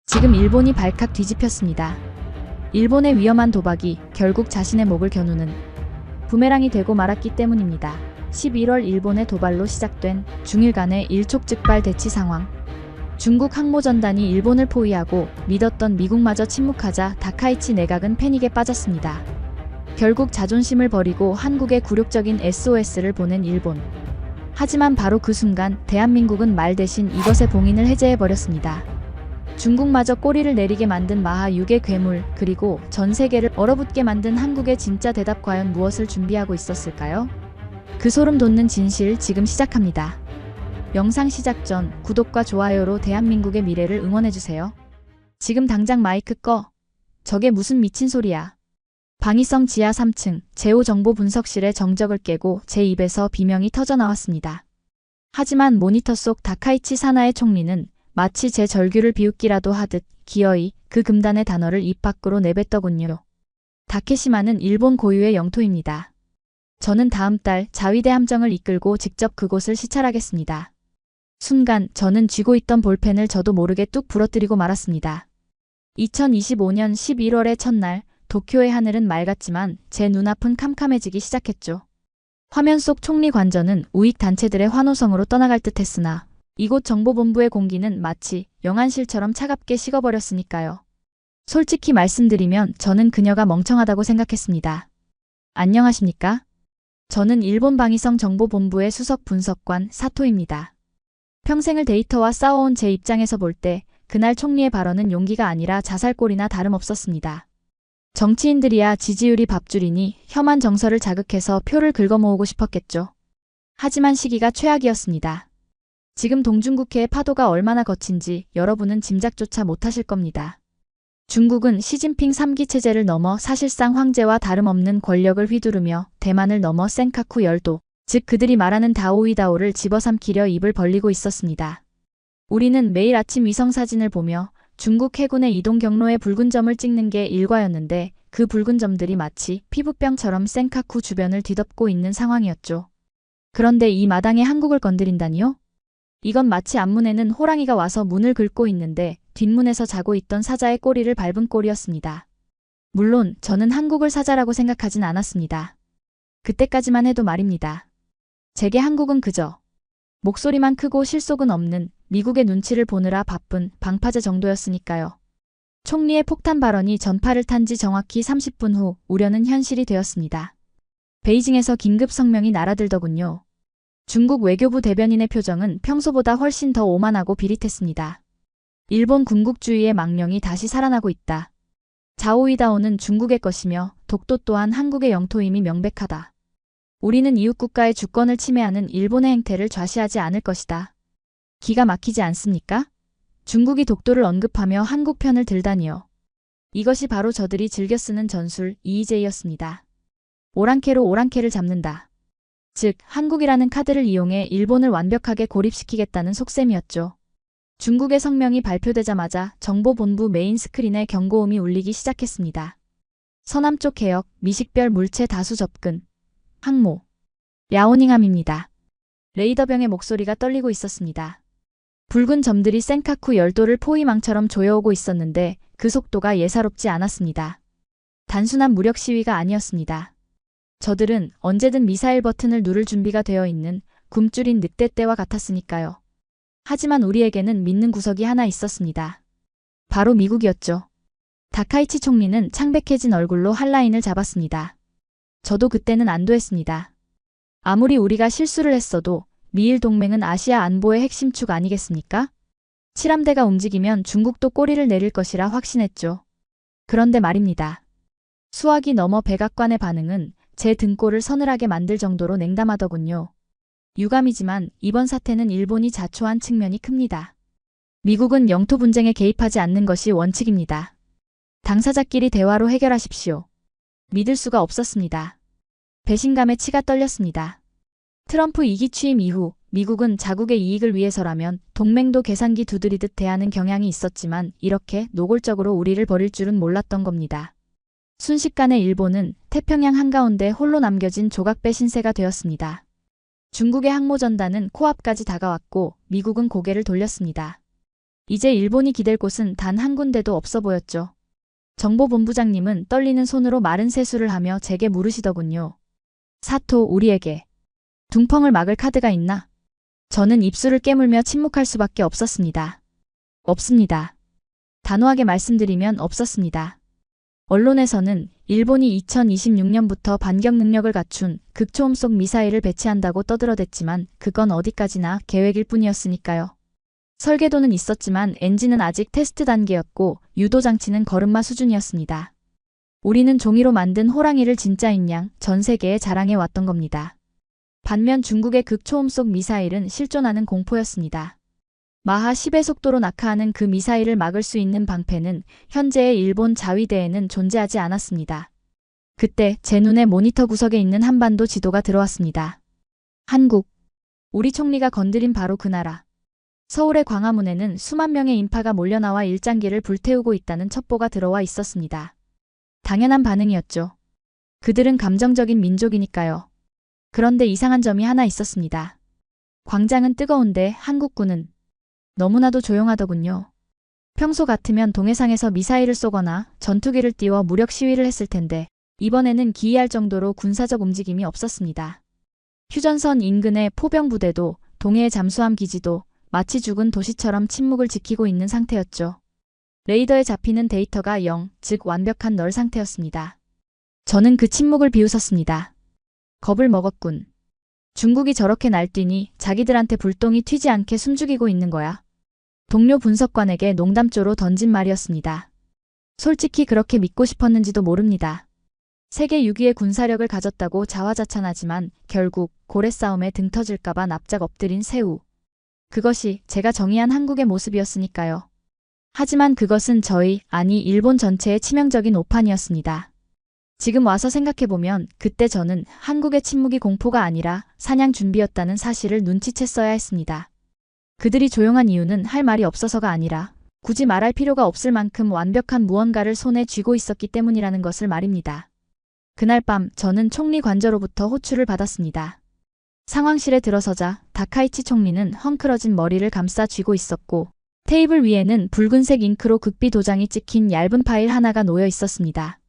지금 일본이 발칵 뒤집혔습니다. 일본의 위험한 도박이 결국 자신의 목을 겨누는 부메랑이 되고 말았기 때문입니다. 11월 일본의 도발로 시작된 중일 간의 일촉즉발 대치 상황. 중국 항모전단이 일본을 포위하고 믿었던 미국마저 침묵하자 다카이치 내각은 패닉에 빠졌습니다. 결국 자존심을 버리고 한국에 굴욕적인 SOS를 보낸 일본. 하지만 바로 그 순간 대한민국은 말 대신 이것의 봉인을 해제해버렸습니다. 중국마저 꼬리를 내리게 만든 마하 6의 괴물, 그리고 전 세계를 얼어붙게 만든 한국의 진짜 대답, 과연 무엇을 준비하고 있었을까요? 그 소름 돋는 진실 지금 시작합니다. 영상 시작 전 구독과 좋아요로 대한민국의 미래를 응원해주세요. 지금 당장 마이크 꺼. 저게 무슨 미친 소리야. 방위성 지하 3층 제5정보분석실의 정적을 깨고 제 입에서 비명이 터져나왔습니다. 하지만 모니터 속 다카이치 사나의 총리는 마치 제 절규를 비웃기라도 하듯 기어이 그 금단의 단어를 입 밖으로 내뱉더군요. 다케시마는 일본 고유의 영토입니다. 저는 다음 달 자위대 함정을 이끌고 직접 그곳을 시찰하겠습니다. 순간 저는 쥐고 있던 볼펜을 저도 모르게 뚝 부러뜨리고 말았습니다. 2025년 11월의 첫날 도쿄의 하늘은 맑았지만 제 눈앞은 캄캄해지기 시작했죠. 화면 속 총리 관저는 우익 단체들의 환호성으로 떠나갈 듯 했으나 이곳 정보본부의 공기는 마치 영안실처럼 차갑게 식어버렸으니까요. 솔직히 말씀드리면 저는 그녀가 멍청하다고 생각했습니다. 안녕하십니까? 저는 일본 방위성 정보본부의 수석 분석관 사토입니다. 평생을 데이터와 싸워온 제 입장에서 볼 때 그날 총리의 발언은 용기가 아니라 자살골이나 다름없었습니다. 정치인들이야 지지율이 밥줄이니 혐한 정서를 자극해서 표를 긁어모으고 싶었겠죠. 하지만 시기가 최악이었습니다. 지금 동중국해의 파도가 얼마나 거친지 여러분은 짐작조차 못하실 겁니다. 중국은 시진핑 3기 체제를 넘어 사실상 황제와 다름없는 권력을 휘두르며 대만을 넘어 센카쿠 열도, 즉 그들이 말하는 다오이다오를 집어삼키려 입을 벌리고 있었습니다. 우리는 매일 아침 위성사진을 보며 중국 해군의 이동 경로에 붉은 점을 찍는 게 일과였는데 그 붉은 점들이 마치 피부병처럼 센카쿠 주변을 뒤덮고 있는 상황이었죠. 그런데 이 마당에 한국을 건드린다니요? 이건 마치 앞문에는 호랑이가 와서 문을 긁고 있는데 뒷문에서 자고 있던 사자의 꼬리를 밟은 꼴이었습니다. 물론 저는 한국을 사자라고 생각하진 않았습니다. 그때까지만 해도 말입니다. 제게 한국은 그저 목소리만 크고 실속은 없는 미국의 눈치를 보느라 바쁜 방파제 정도였으니까요. 총리의 폭탄 발언이 전파를 탄 지 정확히 30분 후 우려는 현실이 되었습니다. 베이징에서 긴급 성명이 날아들더군요. 중국 외교부 대변인의 표정은 평소보다 훨씬 더 오만하고 비릿했습니다. 일본 군국주의의 망령이 다시 살아나고 있다. 자오이다오는 중국의 것이며 독도 또한 한국의 영토임이 명백하다. 우리는 이웃국가의 주권을 침해하는 일본의 행태를 좌시하지 않을 것이다. 기가 막히지 않습니까? 중국이 독도를 언급하며 한국 편을 들다니요. 이것이 바로 저들이 즐겨 쓰는 전술 EEJ였습니다. 오랑캐로 오랑캐를 잡는다. 즉 한국이라는 카드를 이용해 일본을 완벽하게 고립시키겠다는 속셈이었죠. 중국의 성명이 발표되자마자 정보본부 메인 스크린에 경고음이 울리기 시작했습니다. 서남쪽 개혁, 미식별 물체 다수 접근. 항모. 랴오닝함입니다. 레이더병의 목소리가 떨리고 있었습니다. 붉은 점들이 센카쿠 열도를 포위망처럼 조여오고 있었는데 그 속도가 예사롭지 않았습니다. 단순한 무력 시위가 아니었습니다. 저들은 언제든 미사일 버튼을 누를 준비가 되어 있는 굶주린 늑대떼와 같았으니까요. 하지만 우리에게는 믿는 구석이 하나 있었습니다. 바로 미국이었죠. 다카이치 총리는 창백해진 얼굴로 한라인을 잡았습니다. 저도 그때는 안도했습니다. 아무리 우리가 실수를 했어도 미일 동맹은 아시아 안보의 핵심 축 아니겠습니까? 칠함대가 움직이면 중국도 꼬리를 내릴 것이라 확신했죠. 그런데 말입니다. 수학이 넘어 백악관의 반응은 제 등골을 서늘하게 만들 정도로 냉담하더군요. 유감이지만 이번 사태는 일본이 자초한 측면이 큽니다. 미국은 영토 분쟁에 개입하지 않는 것이 원칙입니다. 당사자끼리 대화로 해결하십시오. 믿을 수가 없었습니다. 배신감에 치가 떨렸습니다. 트럼프 2기 취임 이후 미국은 자국의 이익을 위해서라면 동맹도 계산기 두드리듯 대하는 경향이 있었지만 이렇게 노골적으로 우리를 버릴 줄은 몰랐던 겁니다. 순식간에 일본은 태평양 한가운데 홀로 남겨진 조각배 신세가 되었습니다. 중국의 항모전단은 코앞까지 다가왔고 미국은 고개를 돌렸습니다. 이제 일본이 기댈 곳은 단 한 군데도 없어 보였죠. 정보본부장님은 떨리는 손으로 마른 세수를 하며 제게 물으시더군요. 사토, 우리에게 둥펑을 막을 카드가 있나? 저는 입술을 깨물며 침묵할 수밖에 없었습니다. 없습니다. 단호하게 말씀드리면 없었습니다. 언론에서는 일본이 2026년부터 반격 능력을 갖춘 극초음속 미사일을 배치한다고 떠들어댔지만 그건 어디까지나 계획일 뿐이었으니까요. 설계도는 있었지만 엔진은 아직 테스트 단계였고 유도 장치는 걸음마 수준이었습니다. 우리는 종이로 만든 호랑이를 진짜인 양 전 세계에 자랑해 왔던 겁니다. 반면 중국의 극초음속 미사일은 실존하는 공포였습니다. 마하 10의 속도로 낙하하는 그 미사일을 막을 수 있는 방패는 현재의 일본 자위대에는 존재하지 않았습니다. 그때 제 눈에 모니터 구석에 있는 한반도 지도가 들어왔습니다. 한국. 우리 총리가 건드린 바로 그 나라. 서울의 광화문에는 수만 명의 인파가 몰려나와 일장기를 불태우고 있다는 첩보가 들어와 있었습니다. 당연한 반응이었죠. 그들은 감정적인 민족이니까요. 그런데 이상한 점이 하나 있었습니다. 광장은 뜨거운데 한국군은 너무나도 조용하더군요. 평소 같으면 동해상에서 미사일을 쏘거나 전투기를 띄워 무력 시위를 했을 텐데 이번에는 기이할 정도로 군사적 움직임이 없었습니다. 휴전선 인근의 포병부대도 동해의 잠수함 기지도 마치 죽은 도시처럼 침묵을 지키고 있는 상태였죠. 레이더에 잡히는 데이터가 0, 즉 완벽한 널 상태였습니다. 저는 그 침묵을 비웃었습니다. 겁을 먹었군. 중국이 저렇게 날뛰니 자기들한테 불똥이 튀지 않게 숨죽이고 있는 거야. 동료 분석관에게 농담조로 던진 말이었습니다. 솔직히 그렇게 믿고 싶었는지도 모릅니다. 세계 6위의 군사력을 가졌다고 자화자찬하지만 결국 고래 싸움에 등 터질까봐 납작 엎드린 새우. 그것이 제가 정의한 한국의 모습이었으니까요. 하지만 그것은 아니 일본 전체의 치명적인 오판이었습니다. 지금 와서 생각해보면 그때 저는 한국의 침묵이 공포가 아니라 사냥 준비였다는 사실을 눈치챘어야 했습니다. 그들이 조용한 이유는 할 말이 없어서가 아니라 굳이 말할 필요가 없을 만큼 완벽한 무언가를 손에 쥐고 있었기 때문이라는 것을 말입니다. 그날 밤 저는 총리 관저로부터 호출을 받았습니다. 상황실에 들어서자 다카이치 총리는 헝클어진 머리를 감싸 쥐고 있었고 테이블 위에는 붉은색 잉크로 극비 도장이 찍힌 얇은 파일 하나가 놓여 있었습니다.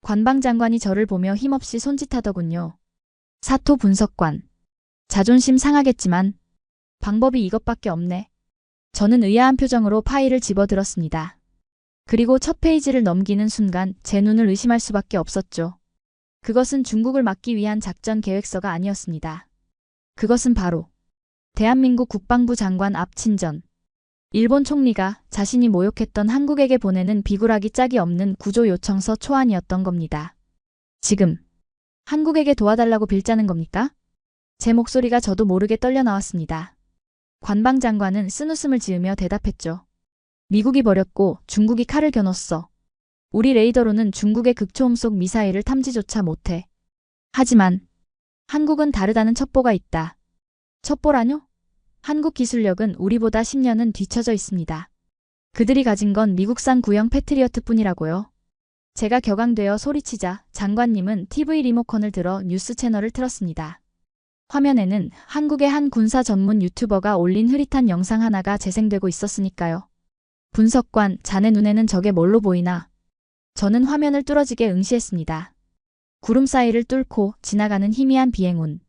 관방장관이 저를 보며 힘없이 손짓하더군요. 사토 분석관. 자존심 상하겠지만 방법이 이것밖에 없네. 저는 의아한 표정으로 파일을 집어들었습니다. 그리고 첫 페이지를 넘기는 순간 제 눈을 의심할 수밖에 없었죠. 그것은 중국을 막기 위한 작전 계획서가 아니었습니다. 그것은 바로 대한민국 국방부 장관 앞 친전. 일본 총리가 자신이 모욕했던 한국에게 보내는 비굴하기 짝이 없는 구조 요청서 초안이었던 겁니다. 지금 한국에게 도와달라고 빌자는 겁니까? 제 목소리가 저도 모르게 떨려 나왔습니다. 관방장관은 쓴웃음을 지으며 대답했죠. 미국이 버렸고 중국이 칼을 겨눴어. 우리 레이더로는 중국의 극초음속 미사일을 탐지조차 못해. 하지만 한국은 다르다는 첩보가 있다. 첩보라뇨? 한국 기술력은 우리보다 10년은 뒤처져 있습니다. 그들이 가진 건 미국산 구형 패트리어트뿐이라고요. 제가 격앙되어 소리치자 장관님은 TV 리모컨을 들어 뉴스 채널을 틀었습니다. 화면에는 한국의 한 군사 전문 유튜버가 올린 흐릿한 영상 하나가 재생되고 있었으니까요. 분석관, 자네 눈에는 저게 뭘로 보이나? 저는 화면을 뚫어지게 응시했습니다. 구름 사이를 뚫고 지나가는 희미한 비행운.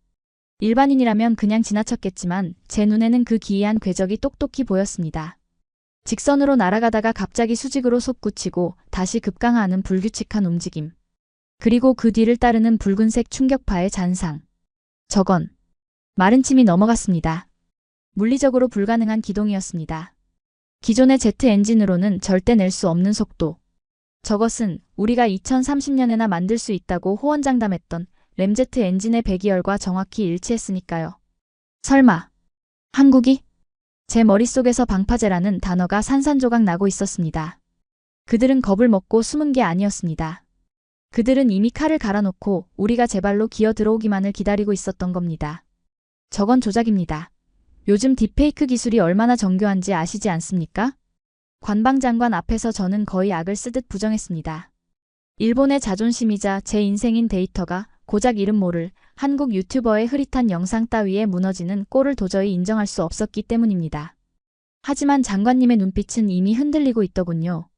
일반인이라면 그냥 지나쳤겠지만 제 눈에는 그 기이한 궤적이 똑똑히 보였습니다. 직선으로 날아가다가 갑자기 수직으로 솟구치고 다시 급강하는 불규칙한 움직임. 그리고 그 뒤를 따르는 붉은색 충격파의 잔상. 저건 마른 침이 넘어갔습니다. 물리적으로 불가능한 기동이었습니다. 기존의 제트 엔진으로는 절대 낼 수 없는 속도. 저것은 우리가 2030년에나 만들 수 있다고 호언장담했던 램제트 엔진의 배기열과 정확히 일치했으니까요. 설마 한국이? 제 머릿속에서 방파제라는 단어가 산산조각 나고 있었습니다. 그들은 겁을 먹고 숨은 게 아니었습니다. 그들은 이미 칼을 갈아놓고 우리가 제 발로 기어 들어오기만을 기다리고 있었던 겁니다. 저건 조작입니다. 요즘 딥페이크 기술이 얼마나 정교한지 아시지 않습니까? 관방장관 앞에서 저는 거의 악을 쓰듯 부정했습니다. 일본의 자존심이자 제 인생인 데이터가 고작 이름 모를 한국 유튜버의 흐릿한 영상 따위에 무너지는 꼴을 도저히 인정할 수 없었기 때문입니다. 하지만 장관님의 눈빛은 이미 흔들리고 있더군요.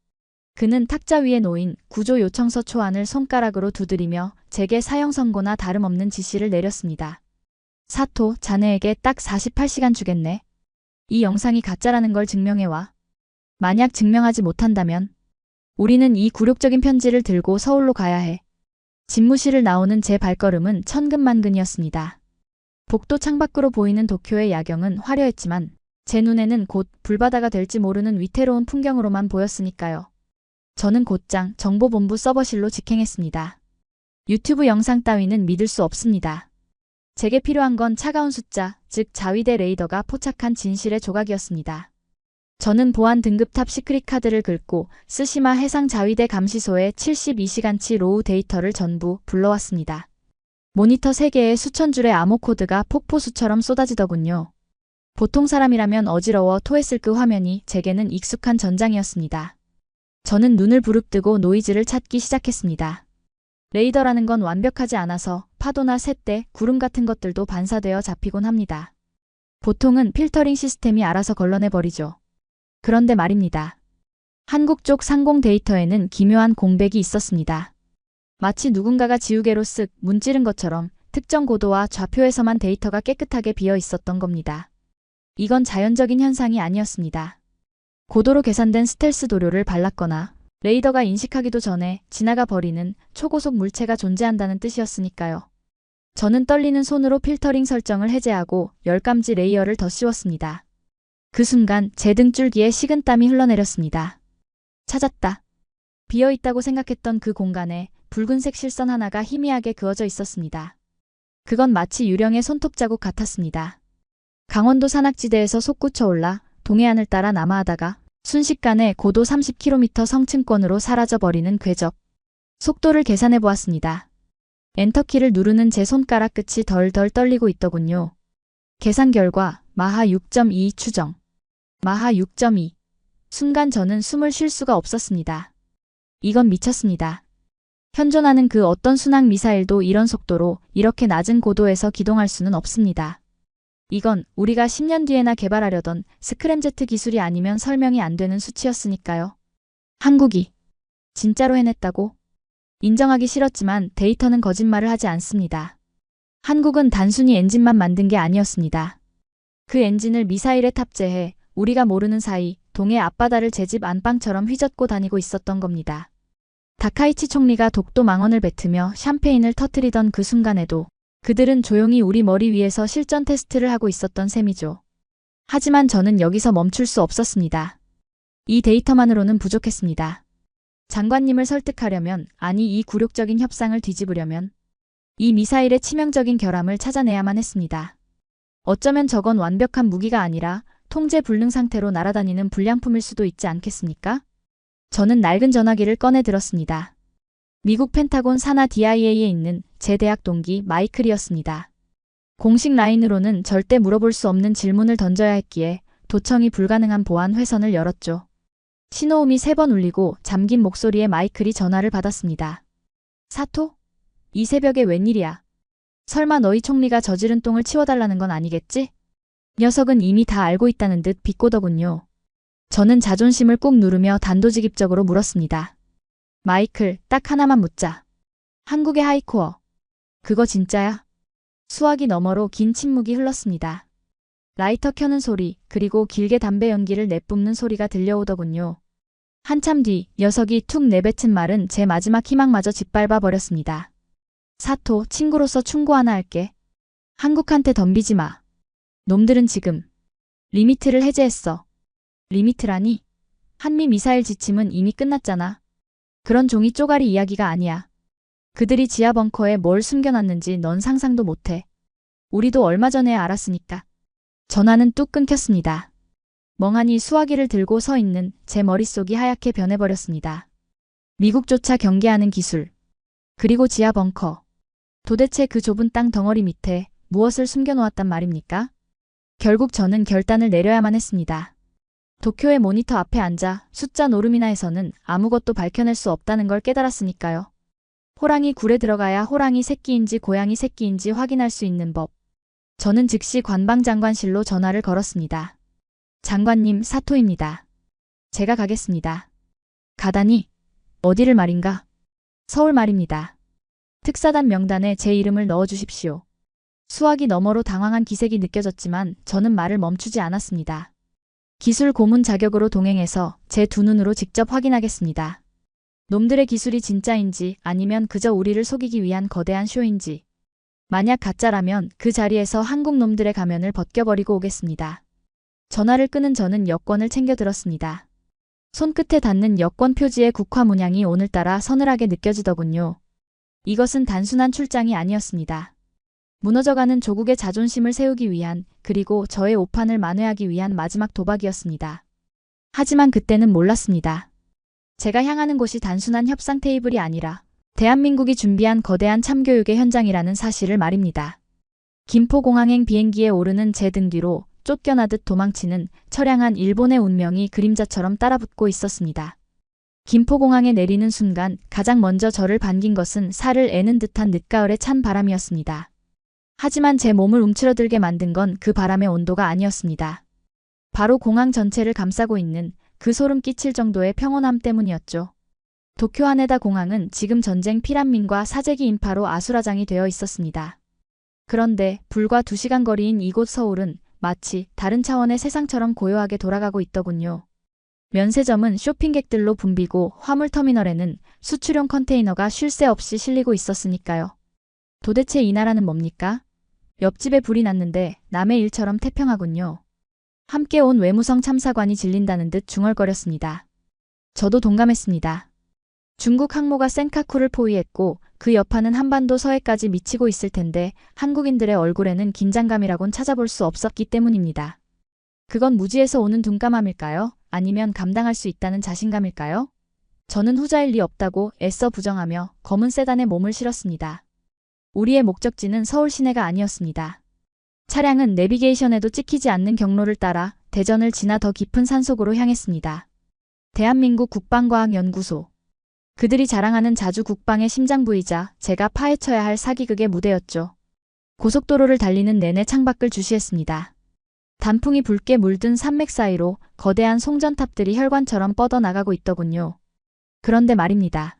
그는 탁자 위에 놓인 구조 요청서 초안을 손가락으로 두드리며 제게 사형 선고나 다름없는 지시를 내렸습니다. 사토, 자네에게 딱 48시간 주겠네. 이 영상이 가짜라는 걸 증명해와. 만약 증명하지 못한다면 우리는 이 굴욕적인 편지를 들고 서울로 가야 해. 집무실을 나오는 제 발걸음은 천근만근이었습니다. 복도 창밖으로 보이는 도쿄의 야경은 화려했지만 제 눈에는 곧 불바다가 될지 모르는 위태로운 풍경으로만 보였으니까요. 저는 곧장 정보본부 서버실로 직행했습니다. 유튜브 영상 따위는 믿을 수 없습니다. 제게 필요한 건 차가운 숫자, 즉 자위대 레이더가 포착한 진실의 조각이었습니다. 저는 보안 등급탑 시크릿 카드를 긁고 스시마 해상 자위대 감시소에 72시간치 로우 데이터를 전부 불러왔습니다. 모니터 3개에 수천 줄의 암호 코드가 폭포수처럼 쏟아지더군요. 보통 사람이라면 어지러워 토했을 그 화면이 제게는 익숙한 전장이었습니다. 저는 눈을 부릅뜨고 노이즈를 찾기 시작했습니다. 레이더라는 건 완벽하지 않아서 파도나 새떼, 구름 같은 것들도 반사되어 잡히곤 합니다. 보통은 필터링 시스템이 알아서 걸러내버리죠. 그런데 말입니다. 한국 쪽 상공 데이터에는 기묘한 공백이 있었습니다. 마치 누군가가 지우개로 쓱 문지른 것처럼 특정 고도와 좌표에서만 데이터가 깨끗하게 비어 있었던 겁니다. 이건 자연적인 현상이 아니었습니다. 고도로 계산된 스텔스 도료를 발랐거나 레이더가 인식하기도 전에 지나가 버리는 초고속 물체가 존재한다는 뜻이었으니까요. 저는 떨리는 손으로 필터링 설정을 해제하고 열감지 레이어를 더 씌웠습니다. 그 순간 제 등줄기에 식은땀이 흘러내렸습니다. 찾았다. 비어있다고 생각했던 그 공간에 붉은색 실선 하나가 희미하게 그어져 있었습니다. 그건 마치 유령의 손톱 자국 같았습니다. 강원도 산악지대에서 솟구쳐 올라 동해안을 따라 남하하다가 순식간에 고도 30km 성층권으로 사라져버리는 궤적. 속도를 계산해 보았습니다. 엔터키를 누르는 제 손가락 끝이 덜덜 떨리고 있더군요. 계산 결과 마하 6.2 추정. 마하 6.2. 순간 저는 숨을 쉴 수가 없었습니다. 이건 미쳤습니다. 현존하는 그 어떤 순항 미사일도 이런 속도로 이렇게 낮은 고도에서 기동할 수는 없습니다. 이건 우리가 10년 뒤에나 개발하려던 스크램제트 기술이 아니면 설명이 안 되는 수치였으니까요. 한국이 진짜로 해냈다고? 인정하기 싫었지만 데이터는 거짓말을 하지 않습니다. 한국은 단순히 엔진만 만든 게 아니었습니다. 그 엔진을 미사일에 탑재해 우리가 모르는 사이 동해 앞바다를 제 집 안방처럼 휘젓고 다니고 있었던 겁니다. 다카이치 총리가 독도 망언을 뱉으며 샴페인을 터뜨리던 그 순간에도 그들은 조용히 우리 머리 위에서 실전 테스트를 하고 있었던 셈이죠. 하지만 저는 여기서 멈출 수 없었습니다. 이 데이터만으로는 부족했습니다. 장관님을 설득하려면, 아니 이 굴욕적인 협상을 뒤집으려면 이 미사일의 치명적인 결함을 찾아내야만 했습니다. 어쩌면 저건 완벽한 무기가 아니라 통제 불능 상태로 날아다니는 불량품일 수도 있지 않겠습니까? 저는 낡은 전화기를 꺼내 들었습니다. 미국 펜타곤 산하 DIA에 있는 제 대학 동기 마이클이었습니다. 공식 라인으로는 절대 물어볼 수 없는 질문을 던져야 했기에 도청이 불가능한 보안 회선을 열었죠. 신호음이 3번 울리고 잠긴 목소리에 마이클이 전화를 받았습니다. 사토? 이 새벽에 웬일이야? 설마 너희 총리가 저지른 똥을 치워달라는 건 아니겠지? 녀석은 이미 다 알고 있다는 듯 비꼬더군요. 저는 자존심을 꾹 누르며 단도직입적으로 물었습니다. 마이클, 딱 하나만 묻자. 한국의 하이코어. 그거 진짜야? 수화기 너머로 긴 침묵이 흘렀습니다. 라이터 켜는 소리, 그리고 길게 담배 연기를 내뿜는 소리가 들려오더군요. 한참 뒤 녀석이 툭 내뱉은 말은 제 마지막 희망마저 짓밟아 버렸습니다. 사토, 친구로서 충고 하나 할게. 한국한테 덤비지 마. 놈들은 지금 리미트를 해제했어. 리미트라니? 한미 미사일 지침은 이미 끝났잖아. 그런 종이 쪼가리 이야기가 아니야. 그들이 지하 벙커에 뭘 숨겨놨는지 넌 상상도 못해. 우리도 얼마 전에 알았으니까. 전화는 뚝 끊겼습니다. 멍하니 수화기를 들고 서 있는 제 머릿속이 하얗게 변해버렸습니다. 미국조차 경계하는 기술. 그리고 지하 벙커. 도대체 그 좁은 땅 덩어리 밑에 무엇을 숨겨놓았단 말입니까? 결국 저는 결단을 내려야만 했습니다. 도쿄의 모니터 앞에 앉아 숫자 노름이나 해서는 아무것도 밝혀낼 수 없다는 걸 깨달았으니까요. 호랑이 굴에 들어가야 호랑이 새끼인지 고양이 새끼인지 확인할 수 있는 법. 저는 즉시 관방장관실로 전화를 걸었습니다. 장관님, 사토입니다. 제가 가겠습니다. 가다니? 어디를 말인가? 서울 말입니다. 특사단 명단에 제 이름을 넣어주십시오. 수화기 너머로 당황한 기색이 느껴졌지만 저는 말을 멈추지 않았습니다. 기술 고문 자격으로 동행해서 제 두 눈으로 직접 확인하겠습니다. 놈들의 기술이 진짜인지 아니면 그저 우리를 속이기 위한 거대한 쇼인지. 만약 가짜라면 그 자리에서 한국 놈들의 가면을 벗겨버리고 오겠습니다. 전화를 끄는 저는 여권을 챙겨 들었습니다. 손끝에 닿는 여권 표지의 국화 문양이 오늘따라 서늘하게 느껴지더군요. 이것은 단순한 출장이 아니었습니다. 무너져가는 조국의 자존심을 세우기 위한, 그리고 저의 오판을 만회하기 위한 마지막 도박이었습니다. 하지만 그때는 몰랐습니다. 제가 향하는 곳이 단순한 협상 테이블이 아니라 대한민국이 준비한 거대한 참교육의 현장이라는 사실을 말입니다. 김포공항행 비행기에 오르는 제 등 뒤로 쫓겨나듯 도망치는 처량한 일본의 운명이 그림자처럼 따라붙고 있었습니다. 김포공항에 내리는 순간 가장 먼저 저를 반긴 것은 살을 애는 듯한 늦가을의 찬 바람이었습니다. 하지만 제 몸을 움츠러들게 만든 건 그 바람의 온도가 아니었습니다. 바로 공항 전체를 감싸고 있는 그 소름 끼칠 정도의 평온함 때문이었죠. 도쿄 하네다 공항은 지금 전쟁 피난민과 사재기 인파로 아수라장이 되어 있었습니다. 그런데 불과 2시간 거리인 이곳 서울은 마치 다른 차원의 세상처럼 고요하게 돌아가고 있더군요. 면세점은 쇼핑객들로 붐비고 화물터미널에는 수출용 컨테이너가 쉴 새 없이 실리고 있었으니까요. 도대체 이 나라는 뭡니까? 옆집에 불이 났는데 남의 일처럼 태평하군요. 함께 온 외무성 참사관이 질린다는 듯 중얼거렸습니다. 저도 동감했습니다. 중국 항모가 센카쿠를 포위했고 그 여파는 한반도 서해까지 미치고 있을 텐데 한국인들의 얼굴에는 긴장감이라곤 찾아볼 수 없었기 때문입니다. 그건 무지에서 오는 둔감함일까요? 아니면 감당할 수 있다는 자신감일까요? 저는 후자일 리 없다고 애써 부정하며 검은 세단에 몸을 실었습니다. 우리의 목적지는 서울 시내가 아니었습니다. 차량은 내비게이션에도 찍히지 않는 경로를 따라 대전을 지나 더 깊은 산속으로 향했습니다. 대한민국 국방과학연구소. 그들이 자랑하는 자주 국방의 심장부이자 제가 파헤쳐야 할 사기극의 무대였죠. 고속도로를 달리는 내내 창밖을 주시했습니다. 단풍이 붉게 물든 산맥 사이로 거대한 송전탑들이 혈관처럼 뻗어나가고 있더군요. 그런데 말입니다.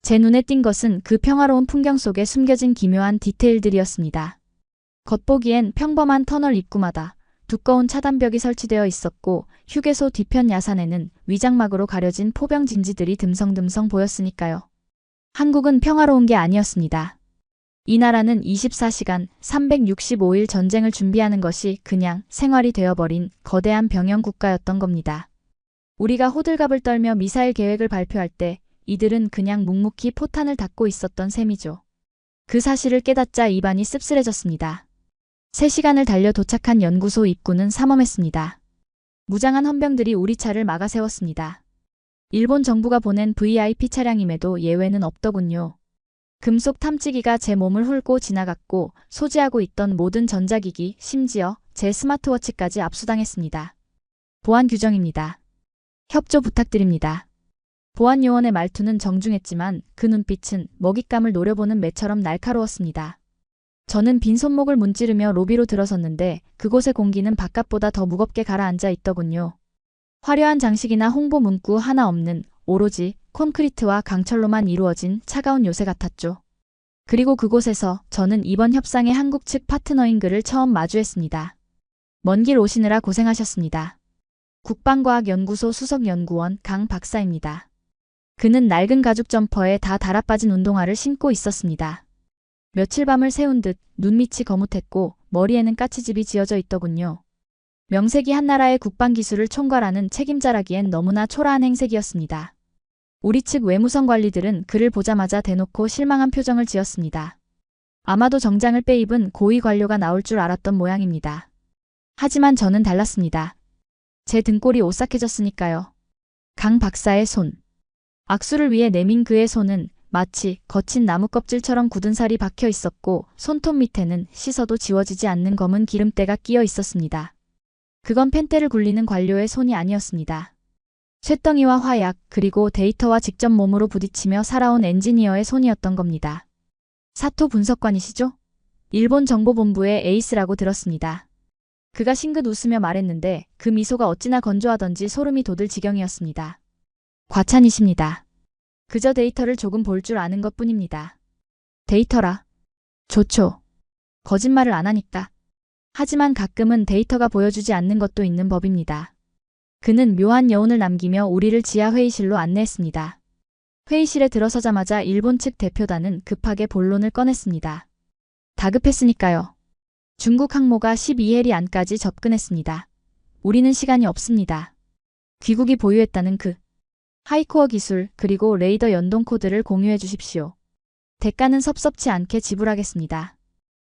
제 눈에 띈 것은 그 평화로운 풍경 속에 숨겨진 기묘한 디테일들이었습니다. 겉보기엔 평범한 터널 입구마다 두꺼운 차단벽이 설치되어 있었고 휴게소 뒤편 야산에는 위장막으로 가려진 포병 진지들이 듬성듬성 보였으니까요. 한국은 평화로운 게 아니었습니다. 이 나라는 24시간 365일 전쟁을 준비하는 것이 그냥 생활이 되어버린 거대한 병영 국가였던 겁니다. 우리가 호들갑을 떨며 미사일 계획을 발표할 때 이들은 그냥 묵묵히 포탄을 닫고 있었던 셈이죠. 그 사실을 깨닫자 입안이 씁쓸해졌습니다. 3시간을 달려 도착한 연구소 입구는 삼엄했습니다. 무장한 헌병들이 우리 차를 막아 세웠습니다. 일본 정부가 보낸 VIP 차량임에도 예외는 없더군요. 금속 탐지기가 제 몸을 훑고 지나갔고 소지하고 있던 모든 전자기기, 심지어 제 스마트워치까지 압수당했습니다. 보안 규정입니다. 협조 부탁드립니다. 보안 요원의 말투는 정중했지만 그 눈빛은 먹잇감을 노려보는 매처럼 날카로웠습니다. 저는 빈손목을 문지르며 로비로 들어섰는데 그곳의 공기는 바깥보다 더 무겁게 가라앉아 있더군요. 화려한 장식이나 홍보 문구 하나 없는 오로지 콘크리트와 강철로만 이루어진 차가운 요새 같았죠. 그리고 그곳에서 저는 이번 협상의 한국 측 파트너인 그를 처음 마주했습니다. 먼 길 오시느라 고생하셨습니다. 국방과학연구소 수석연구원 강 박사입니다. 그는 낡은 가죽 점퍼에 다 달아빠진 운동화를 신고 있었습니다. 며칠 밤을 새운 듯 눈밑이 거뭇했고 머리에는 까치집이 지어져 있더군요. 명색이 한나라의 국방기술을 총괄하는 책임자라기엔 너무나 초라한 행색이었습니다. 우리 측 외무성 관리들은 그를 보자마자 대놓고 실망한 표정을 지었습니다. 아마도 정장을 빼입은 고위 관료가 나올 줄 알았던 모양입니다. 하지만 저는 달랐습니다. 제 등골이 오싹해졌으니까요. 강 박사의 손. 악수를 위해 내민 그의 손은 마치 거친 나무 껍질처럼 굳은 살이 박혀 있었고 손톱 밑에는 씻어도 지워지지 않는 검은 기름때가 끼어 있었습니다. 그건 펜대를 굴리는 관료의 손이 아니었습니다. 쇳덩이와 화약 그리고 데이터와 직접 몸으로 부딪히며 살아온 엔지니어의 손이었던 겁니다. 사토 분석관이시죠? 일본 정보본부의 에이스라고 들었습니다. 그가 싱긋 웃으며 말했는데 그 미소가 어찌나 건조하던지 소름이 돋을 지경이었습니다. 과찬이십니다. 그저 데이터를 조금 볼 줄 아는 것뿐입니다. 데이터라. 좋죠. 거짓말을 안 하니까. 하지만 가끔은 데이터가 보여주지 않는 것도 있는 법입니다. 그는 묘한 여운을 남기며 우리를 지하 회의실로 안내했습니다. 회의실에 들어서자마자 일본 측 대표단은 급하게 본론을 꺼냈습니다. 다급했으니까요. 중국 항모가 12해리 안까지 접근했습니다. 우리는 시간이 없습니다. 귀국이 보유했다는 그 하이코어 기술 그리고 레이더 연동 코드를 공유해 주십시오. 대가는 섭섭치 않게 지불하겠습니다.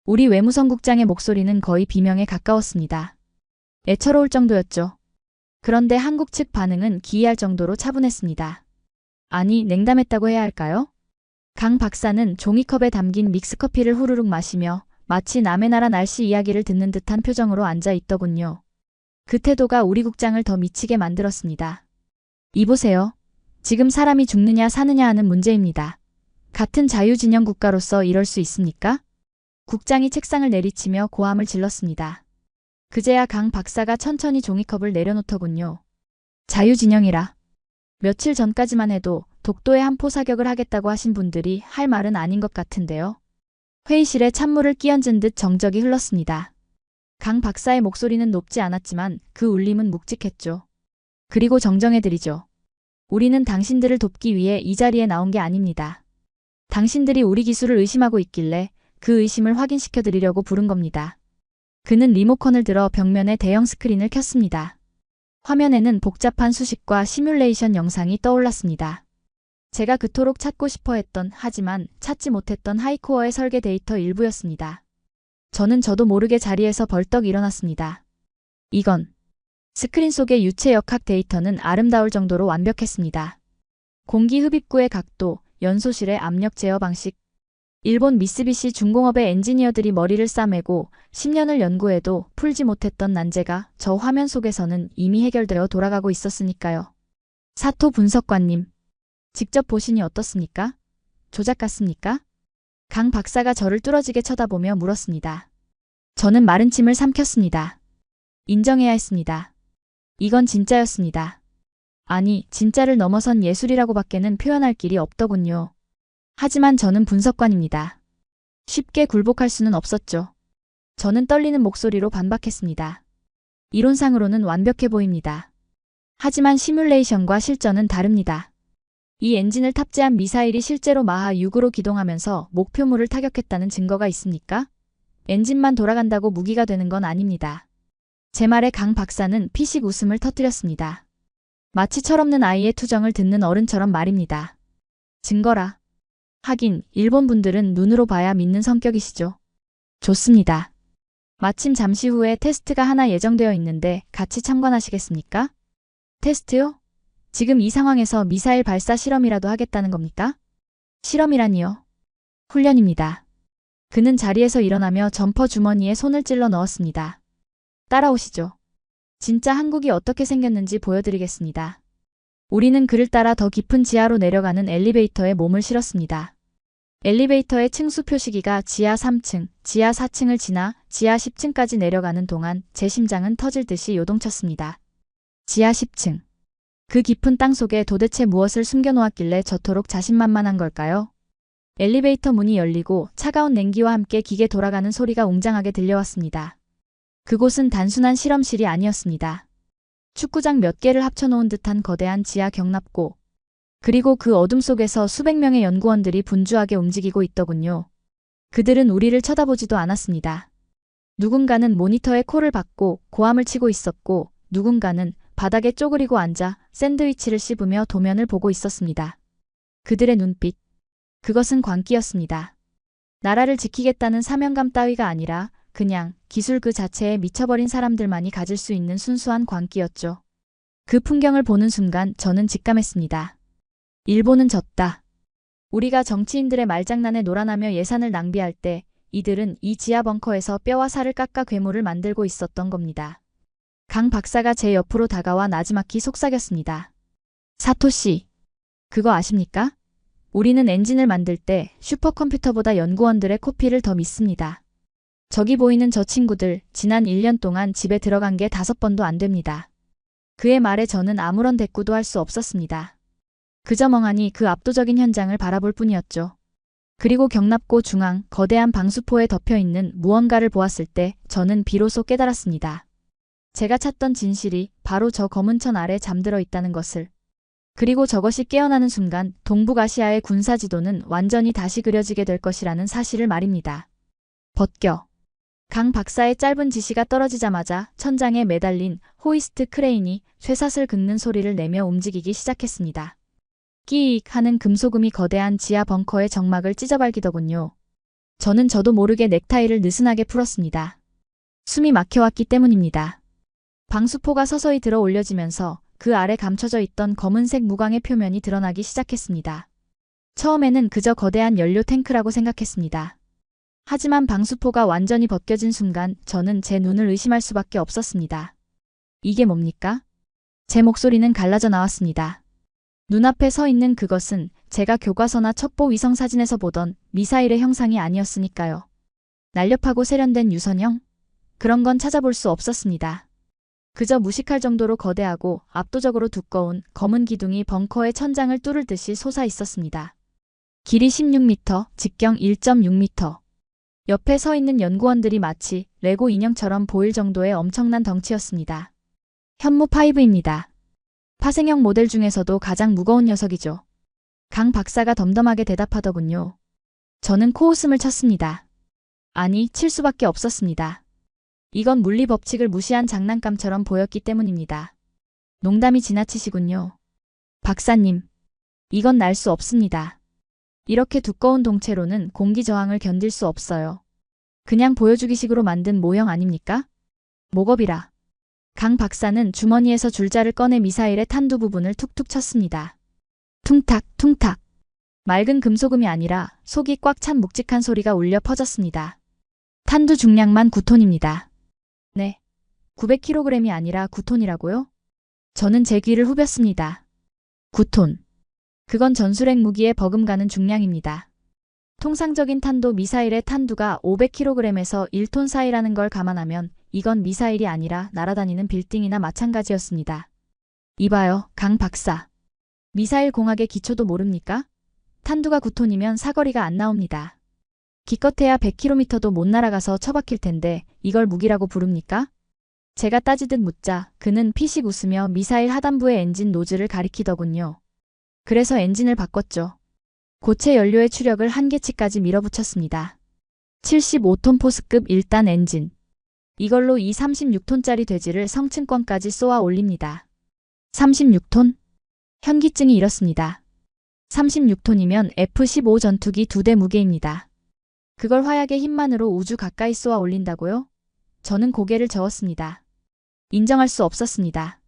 우리 외무성국장의 목소리는 거의 비명에 가까웠습니다. 애처로울 정도였죠. 그런데 한국 측 반응은 기이할 정도로 차분했습니다. 아니, 냉담했다고 해야 할까요? 강 박사는 종이컵에 담긴 믹스커피를 후루룩 마시며 마치 남의 나라 날씨 이야기를 듣는 듯한 표정으로 앉아 있더군요. 그 태도가 우리 국장을 더 미치게 만들었습니다. 이보세요. 지금 사람이 죽느냐 사느냐 하는 문제입니다. 같은 자유진영 국가로서 이럴 수 있습니까? 국장이 책상을 내리치며 고함을 질렀습니다. 그제야 강 박사가 천천히 종이컵을 내려놓더군요. 자유진영이라. 며칠 전까지만 해도 독도에 한포 사격을 하겠다고 하신 분들이 할 말은 아닌 것 같은데요. 회의실에 찬물을 끼얹은 듯 정적이 흘렀습니다. 강 박사의 목소리는 높지 않았지만 그 울림은 묵직했죠. 그리고 정정해드리죠. 우리는 당신들을 돕기 위해 이 자리에 나온 게 아닙니다. 당신들이 우리 기술을 의심하고 있길래 그 의심을 확인시켜드리려고 부른 겁니다. 그는 리모컨을 들어 벽면에 대형 스크린을 켰습니다. 화면에는 복잡한 수식과 시뮬레이션 영상이 떠올랐습니다. 제가 그토록 찾고 싶어 했던 하지만 찾지 못했던 하이코어의 설계 데이터 일부였습니다. 저도 모르게 자리에서 벌떡 일어났습니다. 이건 스크린 속의 유체 역학 데이터는 아름다울 정도로 완벽했습니다. 공기 흡입구의 각도, 연소실의 압력 제어 방식, 일본 미쓰비시 중공업의 엔지니어들이 머리를 싸매고 10년을 연구해도 풀지 못했던 난제가 저 화면 속에서는 이미 해결되어 돌아가고 있었으니까요. 사토 분석관님, 직접 보시니 어떻습니까? 조작 같습니까? 강 박사가 저를 뚫어지게 쳐다보며 물었습니다. 저는 마른 침을 삼켰습니다. 인정해야 했습니다. 이건 진짜였습니다. 아니, 진짜를 넘어선 예술이라고밖에는 표현할 길이 없더군요. 하지만 저는 분석관입니다. 쉽게 굴복할 수는 없었죠. 저는 떨리는 목소리로 반박했습니다. 이론상으로는 완벽해 보입니다. 하지만 시뮬레이션과 실전은 다릅니다. 이 엔진을 탑재한 미사일이 실제로 마하 6으로 기동하면서 목표물을 타격했다는 증거가 있습니까? 엔진만 돌아간다고 무기가 되는 건 아닙니다. 제 말에 강 박사는 피식 웃음을 터뜨렸습니다. 마치 철없는 아이의 투정을 듣는 어른처럼 말입니다. 증거라. 하긴 일본 분들은 눈으로 봐야 믿는 성격이시죠. 좋습니다. 마침 잠시 후에 테스트가 하나 예정되어 있는데 같이 참관하시겠습니까? 테스트요? 지금 이 상황에서 미사일 발사 실험이라도 하겠다는 겁니까? 실험이라니요? 훈련입니다. 그는 자리에서 일어나며 점퍼 주머니에 손을 찔러 넣었습니다. 따라오시죠. 진짜 한국이 어떻게 생겼는지 보여드리겠습니다. 우리는 그를 따라 더 깊은 지하로 내려가는 엘리베이터에 몸을 실었습니다. 엘리베이터의 층수 표시기가 지하 3층, 지하 4층을 지나 지하 10층까지 내려가는 동안 제 심장은 터질 듯이 요동쳤습니다. 지하 10층. 그 깊은 땅 속에 도대체 무엇을 숨겨놓았길래 저토록 자신만만한 걸까요? 엘리베이터 문이 열리고 차가운 냉기와 함께 기계 돌아가는 소리가 웅장하게 들려왔습니다. 그곳은 단순한 실험실이 아니었습니다. 축구장 몇 개를 합쳐놓은 듯한 거대한 지하 경납고, 그리고 그 어둠 속에서 수백 명의 연구원들이 분주하게 움직이고 있더군요. 그들은 우리를 쳐다보지도 않았습니다. 누군가는 모니터에 콜을 받고 고함을 치고 있었고, 누군가는 바닥에 쪼그리고 앉아 샌드위치를 씹으며 도면을 보고 있었습니다. 그들의 눈빛. 그것은 광기였습니다. 나라를 지키겠다는 사명감 따위가 아니라 그냥 기술 그 자체에 미쳐버린 사람들만이 가질 수 있는 순수한 광기였죠. 그 풍경을 보는 순간 저는 직감했습니다. 일본은 졌다. 우리가 정치인들의 말장난에 놀아나며 예산을 낭비할 때 이들은 이 지하 벙커에서 뼈와 살을 깎아 괴물을 만들고 있었던 겁니다. 강 박사가 제 옆으로 다가와 나지막히 속삭였습니다. 사토씨, 그거 아십니까? 우리는 엔진을 만들 때 슈퍼컴퓨터보다 연구원들의 코피를 더 믿습니다. 저기 보이는 저 친구들, 지난 1년 동안 집에 들어간 게 5번도 안 됩니다. 그의 말에 저는 아무런 대꾸도 할 수 없었습니다. 그저 멍하니 그 압도적인 현장을 바라볼 뿐이었죠. 그리고 경납고 중앙 거대한 방수포에 덮여있는 무언가를 보았을 때 저는 비로소 깨달았습니다. 제가 찾던 진실이 바로 저 검은 천 아래 잠들어 있다는 것을. 그리고 저것이 깨어나는 순간 동북아시아의 군사지도는 완전히 다시 그려지게 될 것이라는 사실을 말입니다. 벗겨. 강 박사의 짧은 지시가 떨어지자마자 천장에 매달린 호이스트 크레인이 쇠사슬 긁는 소리를 내며 움직이기 시작했습니다. 끼익 하는 금소금이 거대한 지하 벙커의 정막을 찢어발기더군요. 저도 모르게 넥타이를 느슨하게 풀었습니다. 숨이 막혀왔기 때문입니다. 방수포가 서서히 들어 올려지면서 그 아래 감춰져 있던 검은색 무광의 표면이 드러나기 시작했습니다. 처음에는 그저 거대한 연료 탱크라고 생각했습니다. 하지만 방수포가 완전히 벗겨진 순간 저는 제 눈을 의심할 수밖에 없었습니다. 이게 뭡니까? 제 목소리는 갈라져 나왔습니다. 눈앞에 서 있는 그것은 제가 교과서나 첩보 위성 사진에서 보던 미사일의 형상이 아니었으니까요. 날렵하고 세련된 유선형? 그런 건 찾아볼 수 없었습니다. 그저 무식할 정도로 거대하고 압도적으로 두꺼운 검은 기둥이 벙커의 천장을 뚫을 듯이 솟아 있었습니다. 길이 16m, 직경 1.6m. 옆에 서 있는 연구원들이 마치 레고 인형처럼 보일 정도의 엄청난 덩치였습니다. 현무 5입니다. 파생형 모델 중에서도 가장 무거운 녀석이죠. 강 박사가 덤덤하게 대답하더군요. 저는 코웃음을 쳤습니다. 아니, 칠 수밖에 없었습니다. 이건 물리 법칙을 무시한 장난감처럼 보였기 때문입니다. 농담이 지나치시군요. 박사님, 이건 날 수 없습니다. 이렇게 두꺼운 동체로는 공기 저항을 견딜 수 없어요. 그냥 보여주기식으로 만든 모형 아닙니까? 목업이라. 강 박사는 주머니에서 줄자를 꺼내 미사일의 탄두 부분을 툭툭 쳤습니다. 퉁탁, 퉁탁. 맑은 금소금이 아니라 속이 꽉 찬 묵직한 소리가 울려 퍼졌습니다. 탄두 중량만 9톤입니다. 네. 900kg이 아니라 9톤이라고요? 저는 제 귀를 후볐습니다. 9톤. 그건 전술핵 무기에 버금가는 중량입니다. 통상적인 탄도 미사일의 탄두가 500kg에서 1톤 사이라는 걸 감안하면 이건 미사일이 아니라 날아다니는 빌딩이나 마찬가지였습니다. 이봐요, 강 박사. 미사일 공학의 기초도 모릅니까? 탄두가 9톤이면 사거리가 안 나옵니다. 기껏해야 100km도 못 날아가서 처박힐 텐데 이걸 무기라고 부릅니까? 제가 따지듯 묻자 그는 피식 웃으며 미사일 하단부의 엔진 노즐을 가리키더군요. 그래서 엔진을 바꿨죠. 고체 연료의 추력을 한계치까지 밀어붙였습니다. 75톤 포스급 1단 엔진. 이걸로 이 36톤짜리 돼지를 성층권까지 쏘아 올립니다. 36톤? 현기증이 이렇습니다. 36톤이면 F-15 전투기 2대 무게입니다. 그걸 화약의 힘만으로 우주 가까이 쏘아 올린다고요? 저는 고개를 저었습니다. 인정할 수 없었습니다.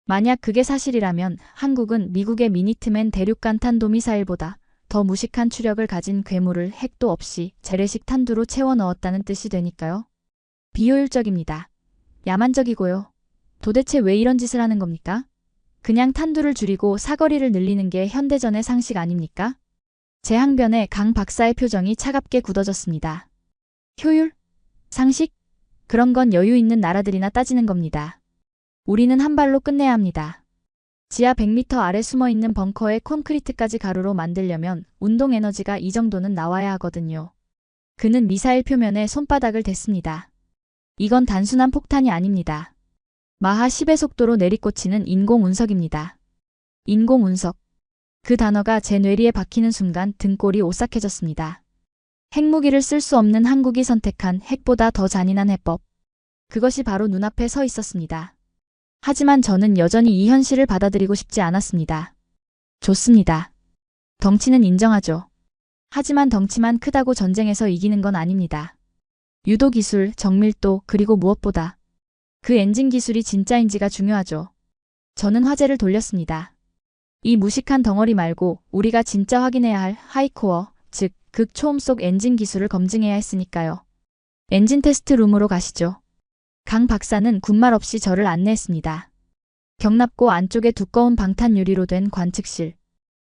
만약 그게 사실이라면 한국은 미국의 미니트맨 대륙간 탄도미사일보다 더 무식한 추력을 가진 괴물을 핵도 없이 재래식 탄두로 채워 넣었다는 뜻이 되니까요. 비효율적입니다. 야만적이고요. 도대체 왜 이런 짓을 하는 겁니까? 그냥 탄두를 줄이고 사거리를 늘리는 게 현대전의 상식 아닙니까? 제 항변에 강 박사의 표정이 차갑게 굳어졌습니다. 효율? 상식? 그런 건 여유 있는 나라들이나 따지는 겁니다. 우리는 한 발로 끝내야 합니다. 지하 100m 아래 숨어있는 벙커에 콘크리트까지 가루로 만들려면 운동 에너지가 이 정도는 나와야 하거든요. 그는 미사일 표면에 손바닥을 댔습니다. 이건 단순한 폭탄이 아닙니다. 마하 10의 속도로 내리꽂히는 인공운석입니다. 인공운석. 그 단어가 제 뇌리에 박히는 순간 등골이 오싹해졌습니다. 핵무기를 쓸 수 없는 한국이 선택한 핵보다 더 잔인한 해법. 그것이 바로 눈앞에 서 있었습니다. 하지만 저는 여전히 이 현실을 받아들이고 싶지 않았습니다. 좋습니다. 덩치는 인정하죠. 하지만 덩치만 크다고 전쟁에서 이기는 건 아닙니다. 유도 기술, 정밀도, 그리고 무엇보다 그 엔진 기술이 진짜인지가 중요하죠. 저는 화제를 돌렸습니다. 이 무식한 덩어리 말고 우리가 진짜 확인해야 할 하이코어, 즉 극초음속 엔진 기술을 검증해야 했으니까요. 엔진 테스트 룸으로 가시죠. 강 박사는 군말 없이 저를 안내했습니다. 경납고 안쪽에 두꺼운 방탄 유리로 된 관측실.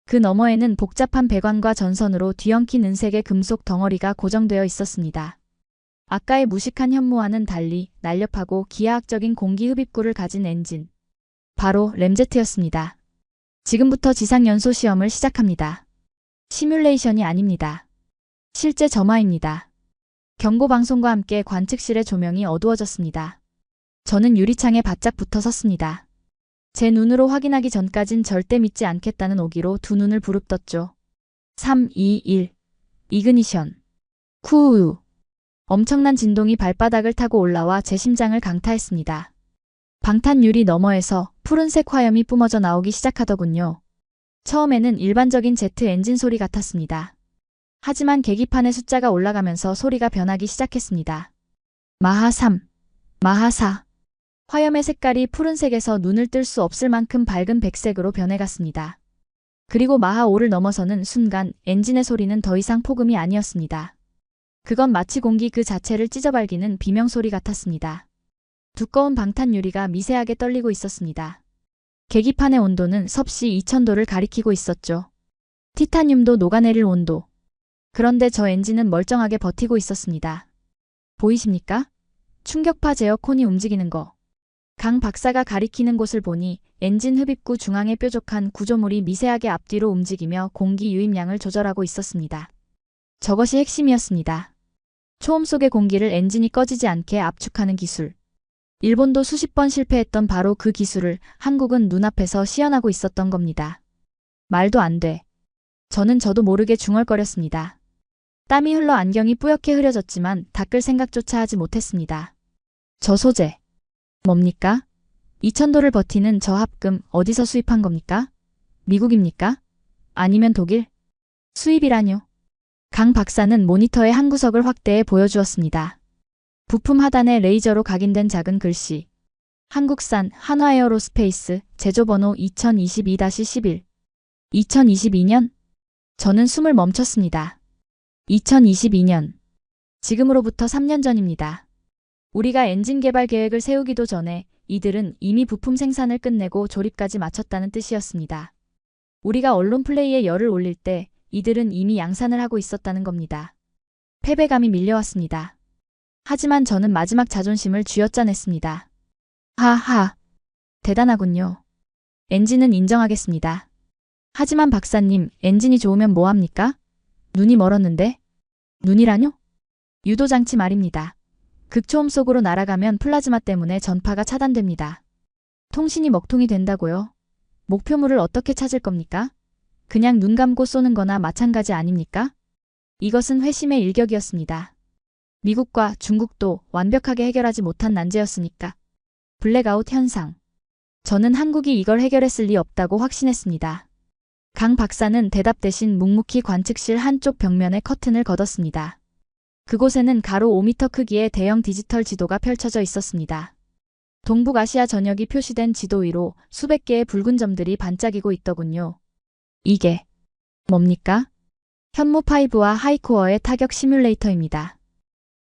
그 너머에는 복잡한 배관과 전선으로 뒤엉킨 은색의 금속 덩어리가 고정되어 있었습니다. 아까의 무식한 현무와는 달리 날렵하고 기하학적인 공기 흡입구를 가진 엔진. 바로 램제트였습니다. 지금부터 지상 연소 시험을 시작합니다. 시뮬레이션이 아닙니다. 실제 점화입니다. 경고방송과 함께 관측실의 조명이 어두워졌습니다. 저는 유리창에 바짝 붙어 섰습니다. 제 눈으로 확인하기 전까진 절대 믿지 않겠다는 오기로 두 눈을 부릅떴죠. 3, 2, 1. 이그니션. 쿠우. 엄청난 진동이 발바닥을 타고 올라와 제 심장을 강타했습니다. 방탄유리 너머에서 푸른색 화염이 뿜어져 나오기 시작하더군요. 처음에는 일반적인 제트 엔진 소리 같았습니다. 하지만 계기판의 숫자가 올라가면서 소리가 변하기 시작했습니다. 마하 3, 마하 4. 화염의 색깔이 푸른색에서 눈을 뜰 수 없을 만큼 밝은 백색으로 변해갔습니다. 그리고 마하 5를 넘어서는 순간 엔진의 소리는 더 이상 폭음이 아니었습니다. 그건 마치 공기 그 자체를 찢어발기는 비명소리 같았습니다. 두꺼운 방탄유리가 미세하게 떨리고 있었습니다. 계기판의 온도는 섭씨 2000도를 가리키고 있었죠. 티타늄도 녹아내릴 온도. 그런데 저 엔진은 멀쩡하게 버티고 있었습니다. 보이십니까? 충격파 제어 콘이 움직이는 거. 강 박사가 가리키는 곳을 보니 엔진 흡입구 중앙에 뾰족한 구조물이 미세하게 앞뒤로 움직이며 공기 유입량을 조절하고 있었습니다. 저것이 핵심이었습니다. 초음 속의 공기를 엔진이 꺼지지 않게 압축하는 기술. 일본도 수십 번 실패했던 바로 그 기술을 한국은 눈앞에서 시연하고 있었던 겁니다. 말도 안 돼. 저도 모르게 중얼거렸습니다. 땀이 흘러 안경이 뿌옇게 흐려졌지만 닦을 생각조차 하지 못했습니다. 저 소재. 뭡니까? 2000도를 버티는 저 합금 어디서 수입한 겁니까? 미국입니까? 아니면 독일? 수입이라뇨? 강 박사는 모니터의 한 구석을 확대해 보여주었습니다. 부품 하단에 레이저로 각인된 작은 글씨. 한국산 한화에어로스페이스 제조번호 2022-11. 2022년? 저는 숨을 멈췄습니다. 2022년. 지금으로부터 3년 전입니다. 우리가 엔진 개발 계획을 세우기도 전에 이들은 이미 부품 생산을 끝내고 조립까지 마쳤다는 뜻이었습니다. 우리가 언론 플레이에 열을 올릴 때 이들은 이미 양산을 하고 있었다는 겁니다. 패배감이 밀려왔습니다. 하지만 저는 마지막 자존심을 쥐어짜냈습니다. 하하. 대단하군요. 엔진은 인정하겠습니다. 하지만 박사님, 엔진이 좋으면 뭐합니까? 눈이 멀었는데? 눈이라뇨? 유도장치 말입니다. 극초음 속으로 날아가면 플라즈마 때문에 전파가 차단됩니다. 통신이 먹통이 된다고요? 목표물을 어떻게 찾을 겁니까? 그냥 눈 감고 쏘는 거나 마찬가지 아닙니까? 이것은 회심의 일격이었습니다. 미국과 중국도 완벽하게 해결하지 못한 난제였으니까. 블랙아웃 현상. 저는 한국이 이걸 해결했을 리 없다고 확신했습니다. 강 박사는 대답 대신 묵묵히 관측실 한쪽 벽면에 커튼을 걷었습니다. 그곳에는 가로 5m 크기의 대형 디지털 지도가 펼쳐져 있었습니다. 동북아시아 전역이 표시된 지도 위로 수백 개의 붉은 점들이 반짝이고 있더군요. 이게 뭡니까? 현무5와 하이코어의 타격 시뮬레이터입니다.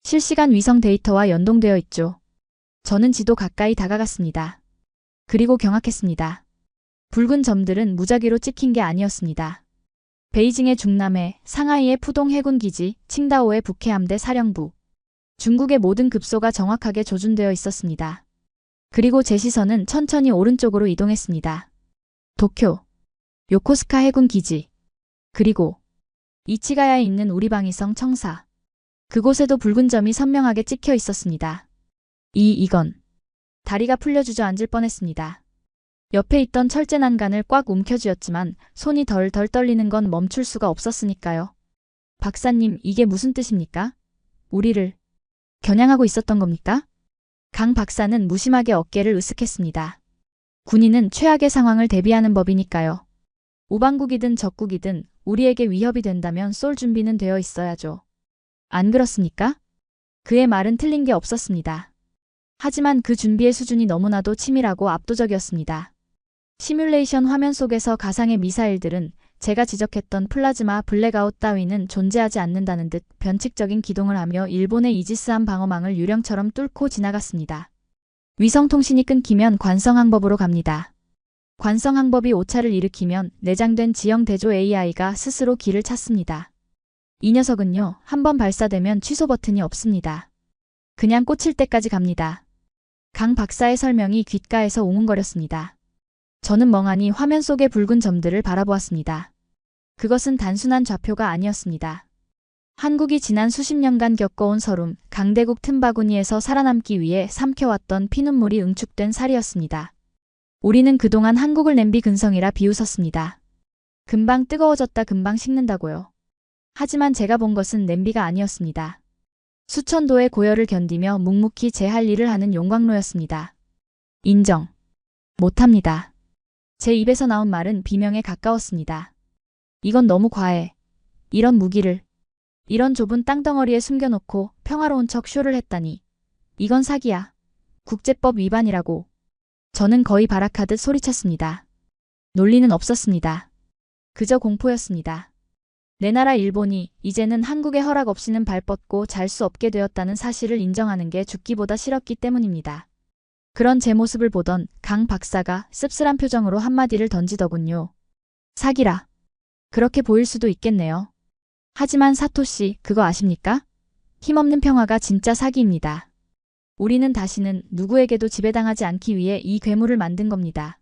실시간 위성 데이터와 연동되어 있죠. 저는 지도 가까이 다가갔습니다. 그리고 경악했습니다. 붉은 점들은 무작위로 찍힌 게 아니었습니다. 베이징의 중남해, 상하이의 푸동 해군기지, 칭다오의 북해함대 사령부. 중국의 모든 급소가 정확하게 조준되어 있었습니다. 그리고 제 시선은 천천히 오른쪽으로 이동했습니다. 도쿄, 요코스카 해군기지. 그리고 이치가야에 있는 우리방위성 청사. 그곳에도 붉은 점이 선명하게 찍혀 있었습니다. 이건. 다리가 풀려 주저앉을 뻔했습니다. 옆에 있던 철제 난간을 꽉 움켜쥐었지만 손이 덜덜 떨리는 건 멈출 수가 없었으니까요. 박사님, 이게 무슨 뜻입니까? 우리를 겨냥하고 있었던 겁니까? 강 박사는 무심하게 어깨를 으쓱했습니다. 군인은 최악의 상황을 대비하는 법이니까요. 우방국이든 적국이든 우리에게 위협이 된다면 쏠 준비는 되어 있어야죠. 안 그렇습니까? 그의 말은 틀린 게 없었습니다. 하지만 그 준비의 수준이 너무나도 치밀하고 압도적이었습니다. 시뮬레이션 화면 속에서 가상의 미사일들은 제가 지적했던 플라즈마 블랙아웃 따위는 존재하지 않는다는 듯 변칙적인 기동을 하며 일본의 이지스함 방어망을 유령처럼 뚫고 지나갔습니다. 위성통신이 끊기면 관성항법으로 갑니다. 관성항법이 오차를 일으키면 내장된 지형 대조 AI가 스스로 길을 찾습니다. 이 녀석은요, 한번 발사되면 취소 버튼이 없습니다. 그냥 꽂힐 때까지 갑니다. 강 박사의 설명이 귓가에서 웅웅거렸습니다. 저는 멍하니 화면 속의 붉은 점들을 바라보았습니다. 그것은 단순한 좌표가 아니었습니다. 한국이 지난 수십 년간 겪어온 서름, 강대국 틈바구니에서 살아남기 위해 삼켜왔던 피눈물이 응축된 살이었습니다. 우리는 그동안 한국을 냄비 근성이라 비웃었습니다. 금방 뜨거워졌다 금방 식는다고요. 하지만 제가 본 것은 냄비가 아니었습니다. 수천 도의 고열을 견디며 묵묵히 제 할 일을 하는 용광로였습니다. 인정. 못합니다. 제 입에서 나온 말은 비명에 가까웠습니다. 이건 너무 과해. 이런 무기를, 이런 좁은 땅덩어리에 숨겨놓고 평화로운 척 쇼를 했다니. 이건 사기야. 국제법 위반이라고. 저는 거의 발악하듯 소리쳤습니다. 논리는 없었습니다. 그저 공포였습니다. 내 나라 일본이 이제는 한국의 허락 없이는 발 뻗고 잘 수 없게 되었다는 사실을 인정하는 게 죽기보다 싫었기 때문입니다. 그런 제 모습을 보던 강 박사가 씁쓸한 표정으로 한마디를 던지더군요. 사기라. 그렇게 보일 수도 있겠네요. 하지만 사토씨, 그거 아십니까? 힘없는 평화가 진짜 사기입니다. 우리는 다시는 누구에게도 지배당하지 않기 위해 이 괴물을 만든 겁니다.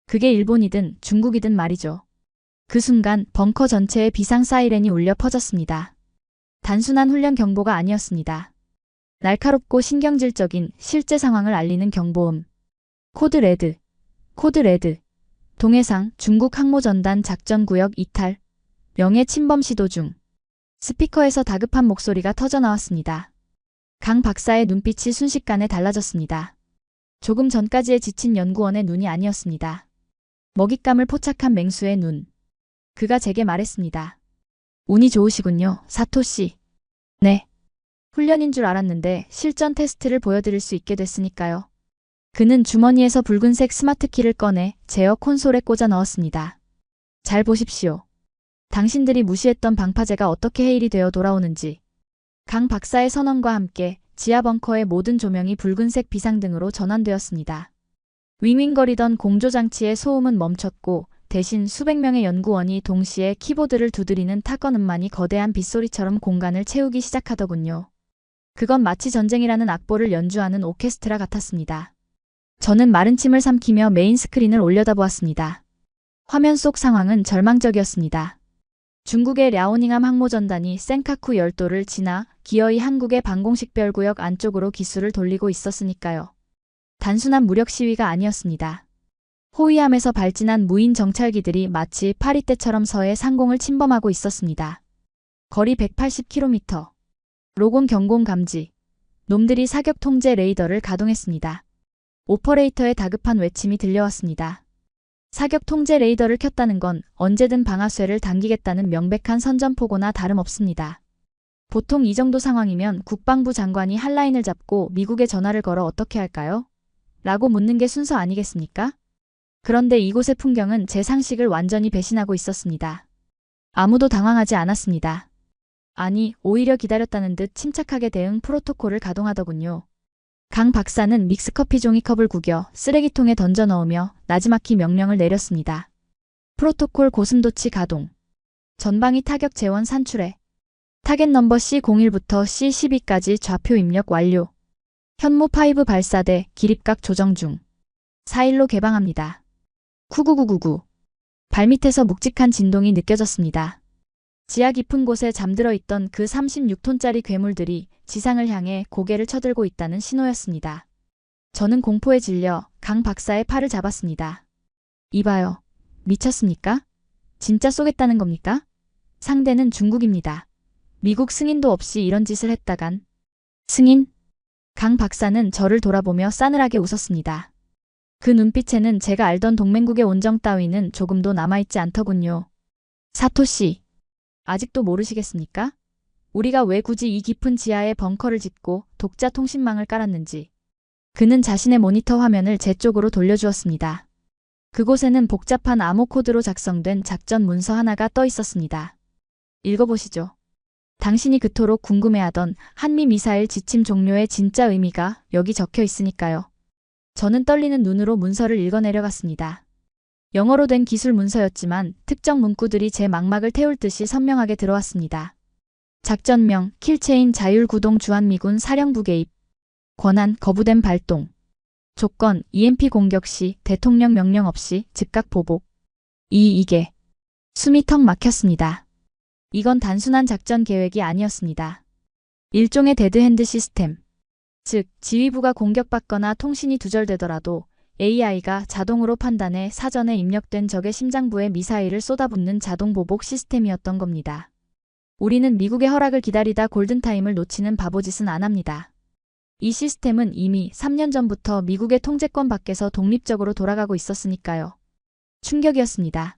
그게 일본이든 중국이든 말이죠. 그 순간 벙커 전체에 비상 사이렌이 울려 퍼졌습니다. 단순한 훈련 경보가 아니었습니다. 날카롭고 신경질적인 실제 상황을 알리는 경보음. 코드 레드. 코드 레드. 동해상 중국 항모전단 작전구역 이탈. 명예 침범 시도 중. 스피커에서 다급한 목소리가 터져나왔습니다. 강 박사의 눈빛이 순식간에 달라졌습니다. 조금 전까지의 지친 연구원의 눈이 아니었습니다. 먹잇감을 포착한 맹수의 눈. 그가 제게 말했습니다. 운이 좋으시군요, 사토씨. 네. 훈련인 줄 알았는데 실전 테스트를 보여드릴 수 있게 됐으니까요. 그는 주머니에서 붉은색 스마트키를 꺼내 제어 콘솔에 꽂아 넣었습니다. 잘 보십시오. 당신들이 무시했던 방파제가 어떻게 해일이 되어 돌아오는지. 강 박사의 선언과 함께 지하 벙커의 모든 조명이 붉은색 비상등으로 전환되었습니다. 윙윙거리던 공조장치의 소음은 멈췄고 대신 수백 명의 연구원이 동시에 키보드를 두드리는 타건 음만이 거대한 빗소리처럼 공간을 채우기 시작하더군요. 그건 마치 전쟁이라는 악보를 연주하는 오케스트라 같았습니다. 저는 마른 침을 삼키며 메인 스크린을 올려다보았습니다. 화면 속 상황은 절망적이었습니다. 중국의 랴오닝함 항모전단이 센카쿠 열도를 지나 기어이 한국의 방공식별구역 안쪽으로 기수를 돌리고 있었으니까요. 단순한 무력 시위가 아니었습니다. 호위함에서 발진한 무인 정찰기들이 마치 파리 때처럼 서해 상공을 침범하고 있었습니다. 거리 180km. 로곤 경공 감지. 놈들이 사격 통제 레이더를 가동했습니다. 오퍼레이터의 다급한 외침이 들려왔습니다. 사격 통제 레이더를 켰다는 건 언제든 방아쇠를 당기겠다는 명백한 선전포고나 다름없습니다. 보통 이 정도 상황이면 국방부 장관이 한라인을 잡고 미국에 전화를 걸어 어떻게 할까요? 라고 묻는 게 순서 아니겠습니까? 그런데 이곳의 풍경은 제 상식을 완전히 배신하고 있었습니다. 아무도 당황하지 않았습니다. 아니, 오히려 기다렸다는 듯 침착하게 대응 프로토콜을 가동하더군요. 강 박사는 믹스커피 종이컵을 구겨 쓰레기통에 던져 넣으며 나지막히 명령을 내렸습니다. 프로토콜 고슴도치 가동. 전방위 타격 재원 산출해. 타겟 넘버 C01부터 C12까지 좌표 입력 완료. 현무 5 발사대 기립각 조정 중. 4일로 개방합니다. 쿠구구구구. 발밑에서 묵직한 진동이 느껴졌습니다. 지하 깊은 곳에 잠들어 있던 그 36톤짜리 괴물들이 지상을 향해 고개를 쳐들고 있다는 신호였습니다. 저는 공포에 질려 강 박사의 팔을 잡았습니다. 이봐요. 미쳤습니까? 진짜 쏘겠다는 겁니까? 상대는 중국입니다. 미국 승인도 없이 이런 짓을 했다간. 승인? 강 박사는 저를 돌아보며 싸늘하게 웃었습니다. 그 눈빛에는 제가 알던 동맹국의 온정 따위는 조금도 남아있지 않더군요. 사토씨, 아직도 모르시겠습니까? 우리가 왜 굳이 이 깊은 지하에 벙커를 짓고 독자 통신망을 깔았는지. 그는 자신의 모니터 화면을 제 쪽으로 돌려주었습니다. 그곳에는 복잡한 암호 코드로 작성된 작전 문서 하나가 떠 있었습니다. 읽어보시죠. 당신이 그토록 궁금해하던 한미 미사일 지침 종료의 진짜 의미가 여기 적혀 있으니까요. 저는 떨리는 눈으로 문서를 읽어내려갔습니다. 영어로 된 기술 문서였지만 특정 문구들이 제 망막을 태울 듯이 선명하게 들어왔습니다. 작전명, 킬체인 자율구동 주한미군 사령부 개입. 권한 거부된 발동. 조건 EMP 공격 시 대통령 명령 없이 즉각 보복. 이게 숨이 턱 막혔습니다. 이건 단순한 작전 계획이 아니었습니다. 일종의 데드핸드 시스템. 즉, 지휘부가 공격받거나 통신이 두절되더라도 AI가 자동으로 판단해 사전에 입력된 적의 심장부에 미사일을 쏟아붓는 자동 보복 시스템이었던 겁니다. 우리는 미국의 허락을 기다리다 골든타임을 놓치는 바보짓은 안 합니다. 이 시스템은 이미 3년 전부터 미국의 통제권 밖에서 독립적으로 돌아가고 있었으니까요. 충격이었습니다.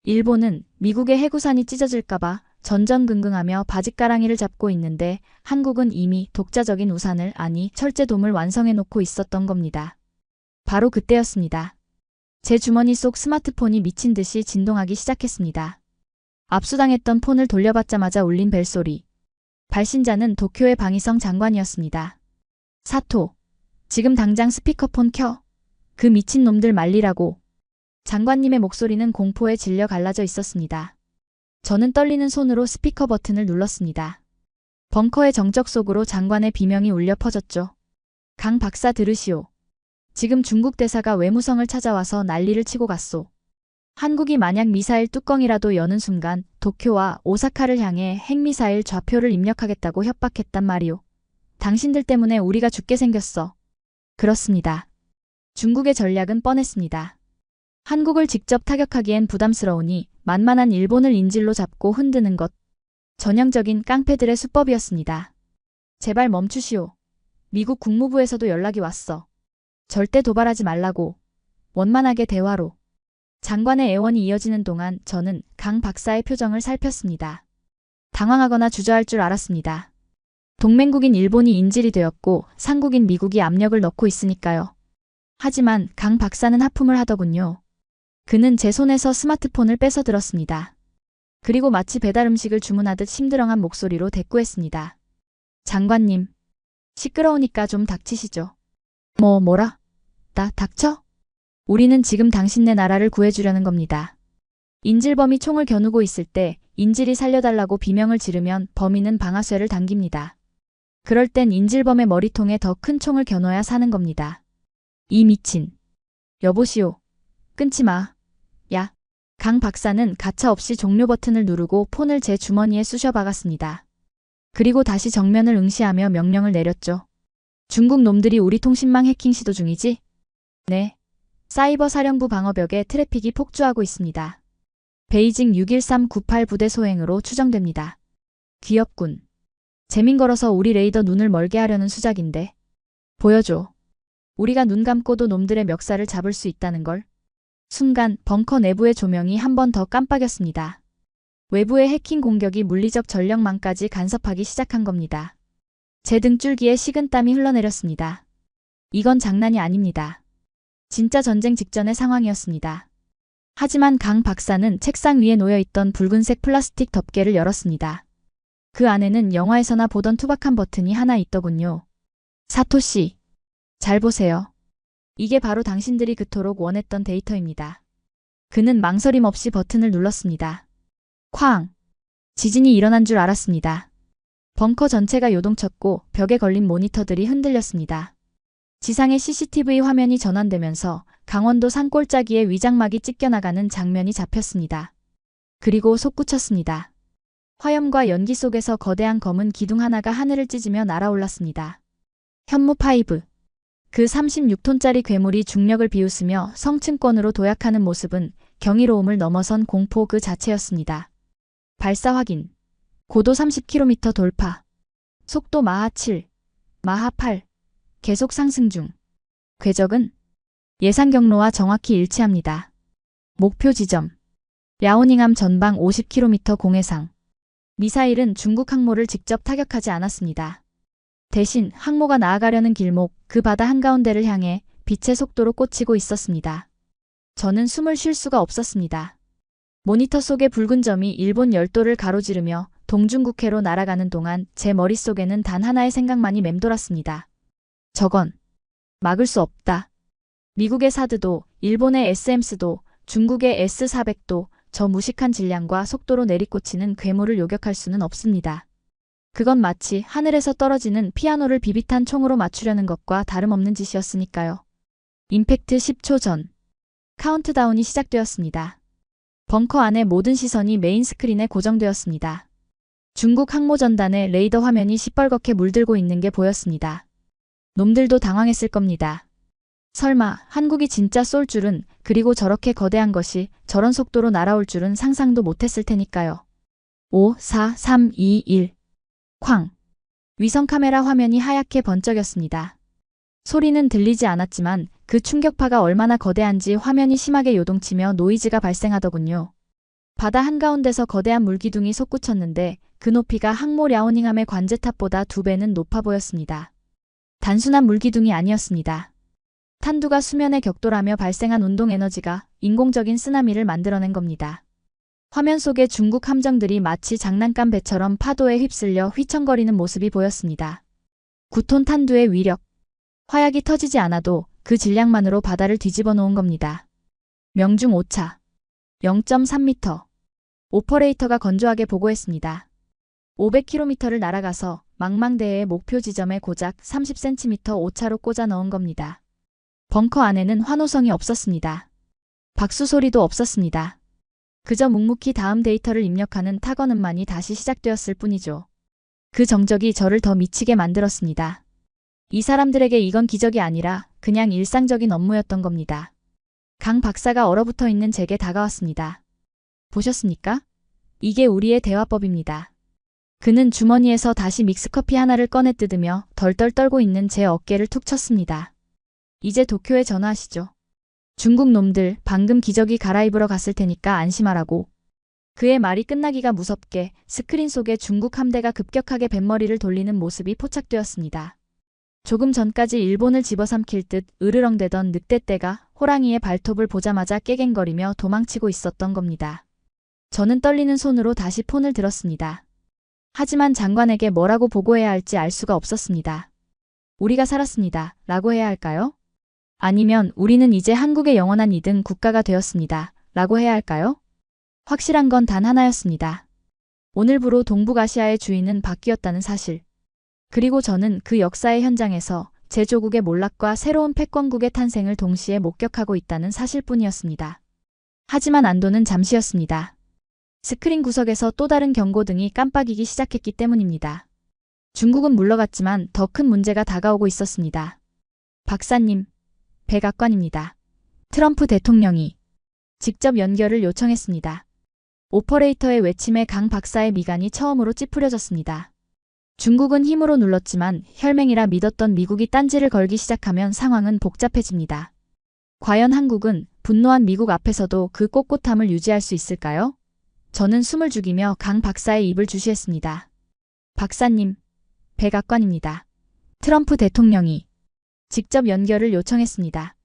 일본은 미국의 해구산이 찢어질까봐 전전긍긍하며 바짓가랑이를 잡고 있는데 한국은 이미 독자적인 우산을 아니 철제돔을 완성해놓고 있었던 겁니다. 바로 그때였습니다. 제 주머니 속 스마트폰이 미친 듯이 진동하기 시작했습니다. 압수당했던 폰을 돌려받자마자 울린 벨소리. 발신자는 도쿄의 방위성 장관이었습니다. 사토, 지금 당장 스피커폰 켜. 그 미친 놈들 말리라고. 장관님의 목소리는 공포에 질려 갈라져 있었습니다. 저는 떨리는 손으로 스피커 버튼을 눌렀습니다. 벙커의 정적 속으로 장관의 비명이 울려 퍼졌죠. 강 박사 들으시오. 지금 중국 대사가 외무성을 찾아와서 난리를 치고 갔소. 한국이 만약 미사일 뚜껑이라도 여는 순간 도쿄와 오사카를 향해 핵미사일 좌표를 입력하겠다고 협박했단 말이오. 당신들 때문에 우리가 죽게 생겼어. 그렇습니다. 중국의 전략은 뻔했습니다. 한국을 직접 타격하기엔 부담스러우니 만만한 일본을 인질로 잡고 흔드는 것. 전형적인 깡패들의 수법이었습니다. 제발 멈추시오. 미국 국무부에서도 연락이 왔어. 절대 도발하지 말라고. 원만하게 대화로. 장관의 애원이 이어지는 동안 저는 강 박사의 표정을 살폈습니다. 당황하거나 주저할 줄 알았습니다. 동맹국인 일본이 인질이 되었고 상국인 미국이 압력을 넣고 있으니까요. 하지만 강 박사는 하품을 하더군요. 그는 제 손에서 스마트폰을 뺏어 들었습니다. 그리고 마치 배달 음식을 주문하듯 심드렁한 목소리로 대꾸했습니다. 장관님, 시끄러우니까 좀 닥치시죠. 뭐라? 나 닥쳐? 우리는 지금 당신네 나라를 구해주려는 겁니다. 인질범이 총을 겨누고 있을 때 인질이 살려달라고 비명을 지르면 범인은 방아쇠를 당깁니다. 그럴 땐 인질범의 머리통에 더 큰 총을 겨눠야 사는 겁니다. 이 미친. 여보시오. 끊지 마. 야. 강 박사는 가차없이 종료 버튼을 누르고 폰을 제 주머니에 쑤셔 박았습니다. 그리고 다시 정면을 응시하며 명령을 내렸죠. 중국 놈들이 우리 통신망 해킹 시도 중이지? 네. 사이버 사령부 방어벽에 트래픽이 폭주하고 있습니다. 베이징 61398 부대 소행으로 추정됩니다. 귀엽군. 재민 걸어서 우리 레이더 눈을 멀게 하려는 수작인데. 보여줘. 우리가 눈 감고도 놈들의 멱살을 잡을 수 있다는 걸. 순간 벙커 내부의 조명이 한 번 더 깜빡였습니다. 외부의 해킹 공격이 물리적 전력망까지 간섭하기 시작한 겁니다. 제 등줄기에 식은땀이 흘러내렸습니다. 이건 장난이 아닙니다. 진짜 전쟁 직전의 상황이었습니다. 하지만 강 박사는 책상 위에 놓여있던 붉은색 플라스틱 덮개를 열었습니다. 그 안에는 영화에서나 보던 투박한 버튼이 하나 있더군요. 사토씨, 잘 보세요. 이게 바로 당신들이 그토록 원했던 데이터입니다. 그는 망설임 없이 버튼을 눌렀습니다. 쾅! 지진이 일어난 줄 알았습니다. 벙커 전체가 요동쳤고 벽에 걸린 모니터들이 흔들렸습니다. 지상의 CCTV 화면이 전환되면서 강원도 산골짜기에 위장막이 찢겨나가는 장면이 잡혔습니다. 그리고 솟구쳤습니다. 화염과 연기 속에서 거대한 검은 기둥 하나가 하늘을 찢으며 날아올랐습니다. 현무5. 그 36톤짜리 괴물이 중력을 비웃으며 성층권으로 도약하는 모습은 경이로움을 넘어선 공포 그 자체였습니다. 발사 확인. 고도 30km 돌파. 속도 마하 7, 마하 8. 계속 상승 중. 궤적은 예상 경로와 정확히 일치합니다. 목표 지점. 랴오닝함 전방 50km 공해상. 미사일은 중국 항모를 직접 타격하지 않았습니다. 대신 항모가 나아가려는 길목, 그 바다 한가운데를 향해 빛의 속도로 꽂히고 있었습니다. 저는 숨을 쉴 수가 없었습니다. 모니터 속의 붉은 점이 일본 열도를 가로지르며 동중국해로 날아가는 동안 제 머릿속에는 단 하나의 생각만이 맴돌았습니다. 저건 막을 수 없다. 미국의 사드도, 일본의 SMS도, 중국의 S-400도 저 무식한 질량과 속도로 내리꽂히는 괴물을 요격할 수는 없습니다. 그건 마치 하늘에서 떨어지는 피아노를 비비탄 총으로 맞추려는 것과 다름없는 짓이었으니까요. 임팩트 10초 전. 카운트다운이 시작되었습니다. 벙커 안의 모든 시선이 메인 스크린에 고정되었습니다. 중국 항모전단의 레이더 화면이 시뻘겋게 물들고 있는 게 보였습니다. 놈들도 당황했을 겁니다. 설마 한국이 진짜 쏠 줄은, 그리고 저렇게 거대한 것이 저런 속도로 날아올 줄은 상상도 못했을 테니까요. 5, 4, 3, 2, 1. 쾅. 위성 카메라 화면이 하얗게 번쩍였습니다. 소리는 들리지 않았지만 그 충격파가 얼마나 거대한지 화면이 심하게 요동치며 노이즈가 발생하더군요. 바다 한가운데서 거대한 물기둥이 솟구쳤는데 그 높이가 항모 랴오닝함의 관제탑보다 2배는 높아 보였습니다. 단순한 물기둥이 아니었습니다. 탄두가 수면에 격돌하며 발생한 운동 에너지가 인공적인 쓰나미를 만들어낸 겁니다. 화면 속의 중국 함정들이 마치 장난감 배처럼 파도에 휩쓸려 휘청거리는 모습이 보였습니다. 9톤 탄두의 위력. 화약이 터지지 않아도 그 질량만으로 바다를 뒤집어 놓은 겁니다. 명중 오차. 0.3m. 오퍼레이터가 건조하게 보고했습니다. 500km를 날아가서 망망대해의 목표 지점에 고작 30cm 오차로 꽂아 넣은 겁니다. 벙커 안에는 환호성이 없었습니다. 박수 소리도 없었습니다. 그저 묵묵히 다음 데이터를 입력하는 타건음만이 다시 시작되었을 뿐이죠. 그 정적이 저를 더 미치게 만들었습니다. 이 사람들에게 이건 기적이 아니라 그냥 일상적인 업무였던 겁니다. 강 박사가 얼어붙어 있는 제게 다가왔습니다. 보셨습니까? 이게 우리의 대화법입니다. 그는 주머니에서 다시 믹스커피 하나를 꺼내 뜯으며 덜덜 떨고 있는 제 어깨를 툭 쳤습니다. 이제 도쿄에 전화하시죠. 중국 놈들 방금 기저귀 갈아입으러 갔을 테니까 안심하라고. 그의 말이 끝나기가 무섭게 스크린 속에 중국 함대가 급격하게 뱃머리를 돌리는 모습이 포착되었습니다. 조금 전까지 일본을 집어삼킬 듯 으르렁대던 늑대떼가 호랑이의 발톱을 보자마자 깨갱거리며 도망치고 있었던 겁니다. 저는 떨리는 손으로 다시 폰을 들었습니다. 하지만 장관에게 뭐라고 보고해야 할지 알 수가 없었습니다. 우리가 살았습니다. 라고 해야 할까요? 아니면 우리는 이제 한국의 영원한 2등 국가가 되었습니다. 라고 해야 할까요? 확실한 건 단 하나였습니다. 오늘부로 동북아시아의 주인은 바뀌었다는 사실. 그리고 저는 그 역사의 현장에서 제 조국의 몰락과 새로운 패권국의 탄생을 동시에 목격하고 있다는 사실뿐이었습니다. 하지만 안도는 잠시였습니다. 스크린 구석에서 또 다른 경고등이 깜빡이기 시작했기 때문입니다. 중국은 물러갔지만 더 큰 문제가 다가오고 있었습니다. 박사님, 백악관입니다. 트럼프 대통령이 직접 연결을 요청했습니다. 오퍼레이터의 외침에 강 박사의 미간이 처음으로 찌푸려졌습니다. 중국은 힘으로 눌렀지만 혈맹이라 믿었던 미국이 딴지를 걸기 시작하면 상황은 복잡해집니다. 과연 한국은 분노한 미국 앞에서도 그 꼿꼿함을 유지할 수 있을까요? 저는 숨을 죽이며 강 박사의 입을 주시했습니다. 박사님, 백악관입니다. 트럼프 대통령이 직접 연결을 요청했습니다.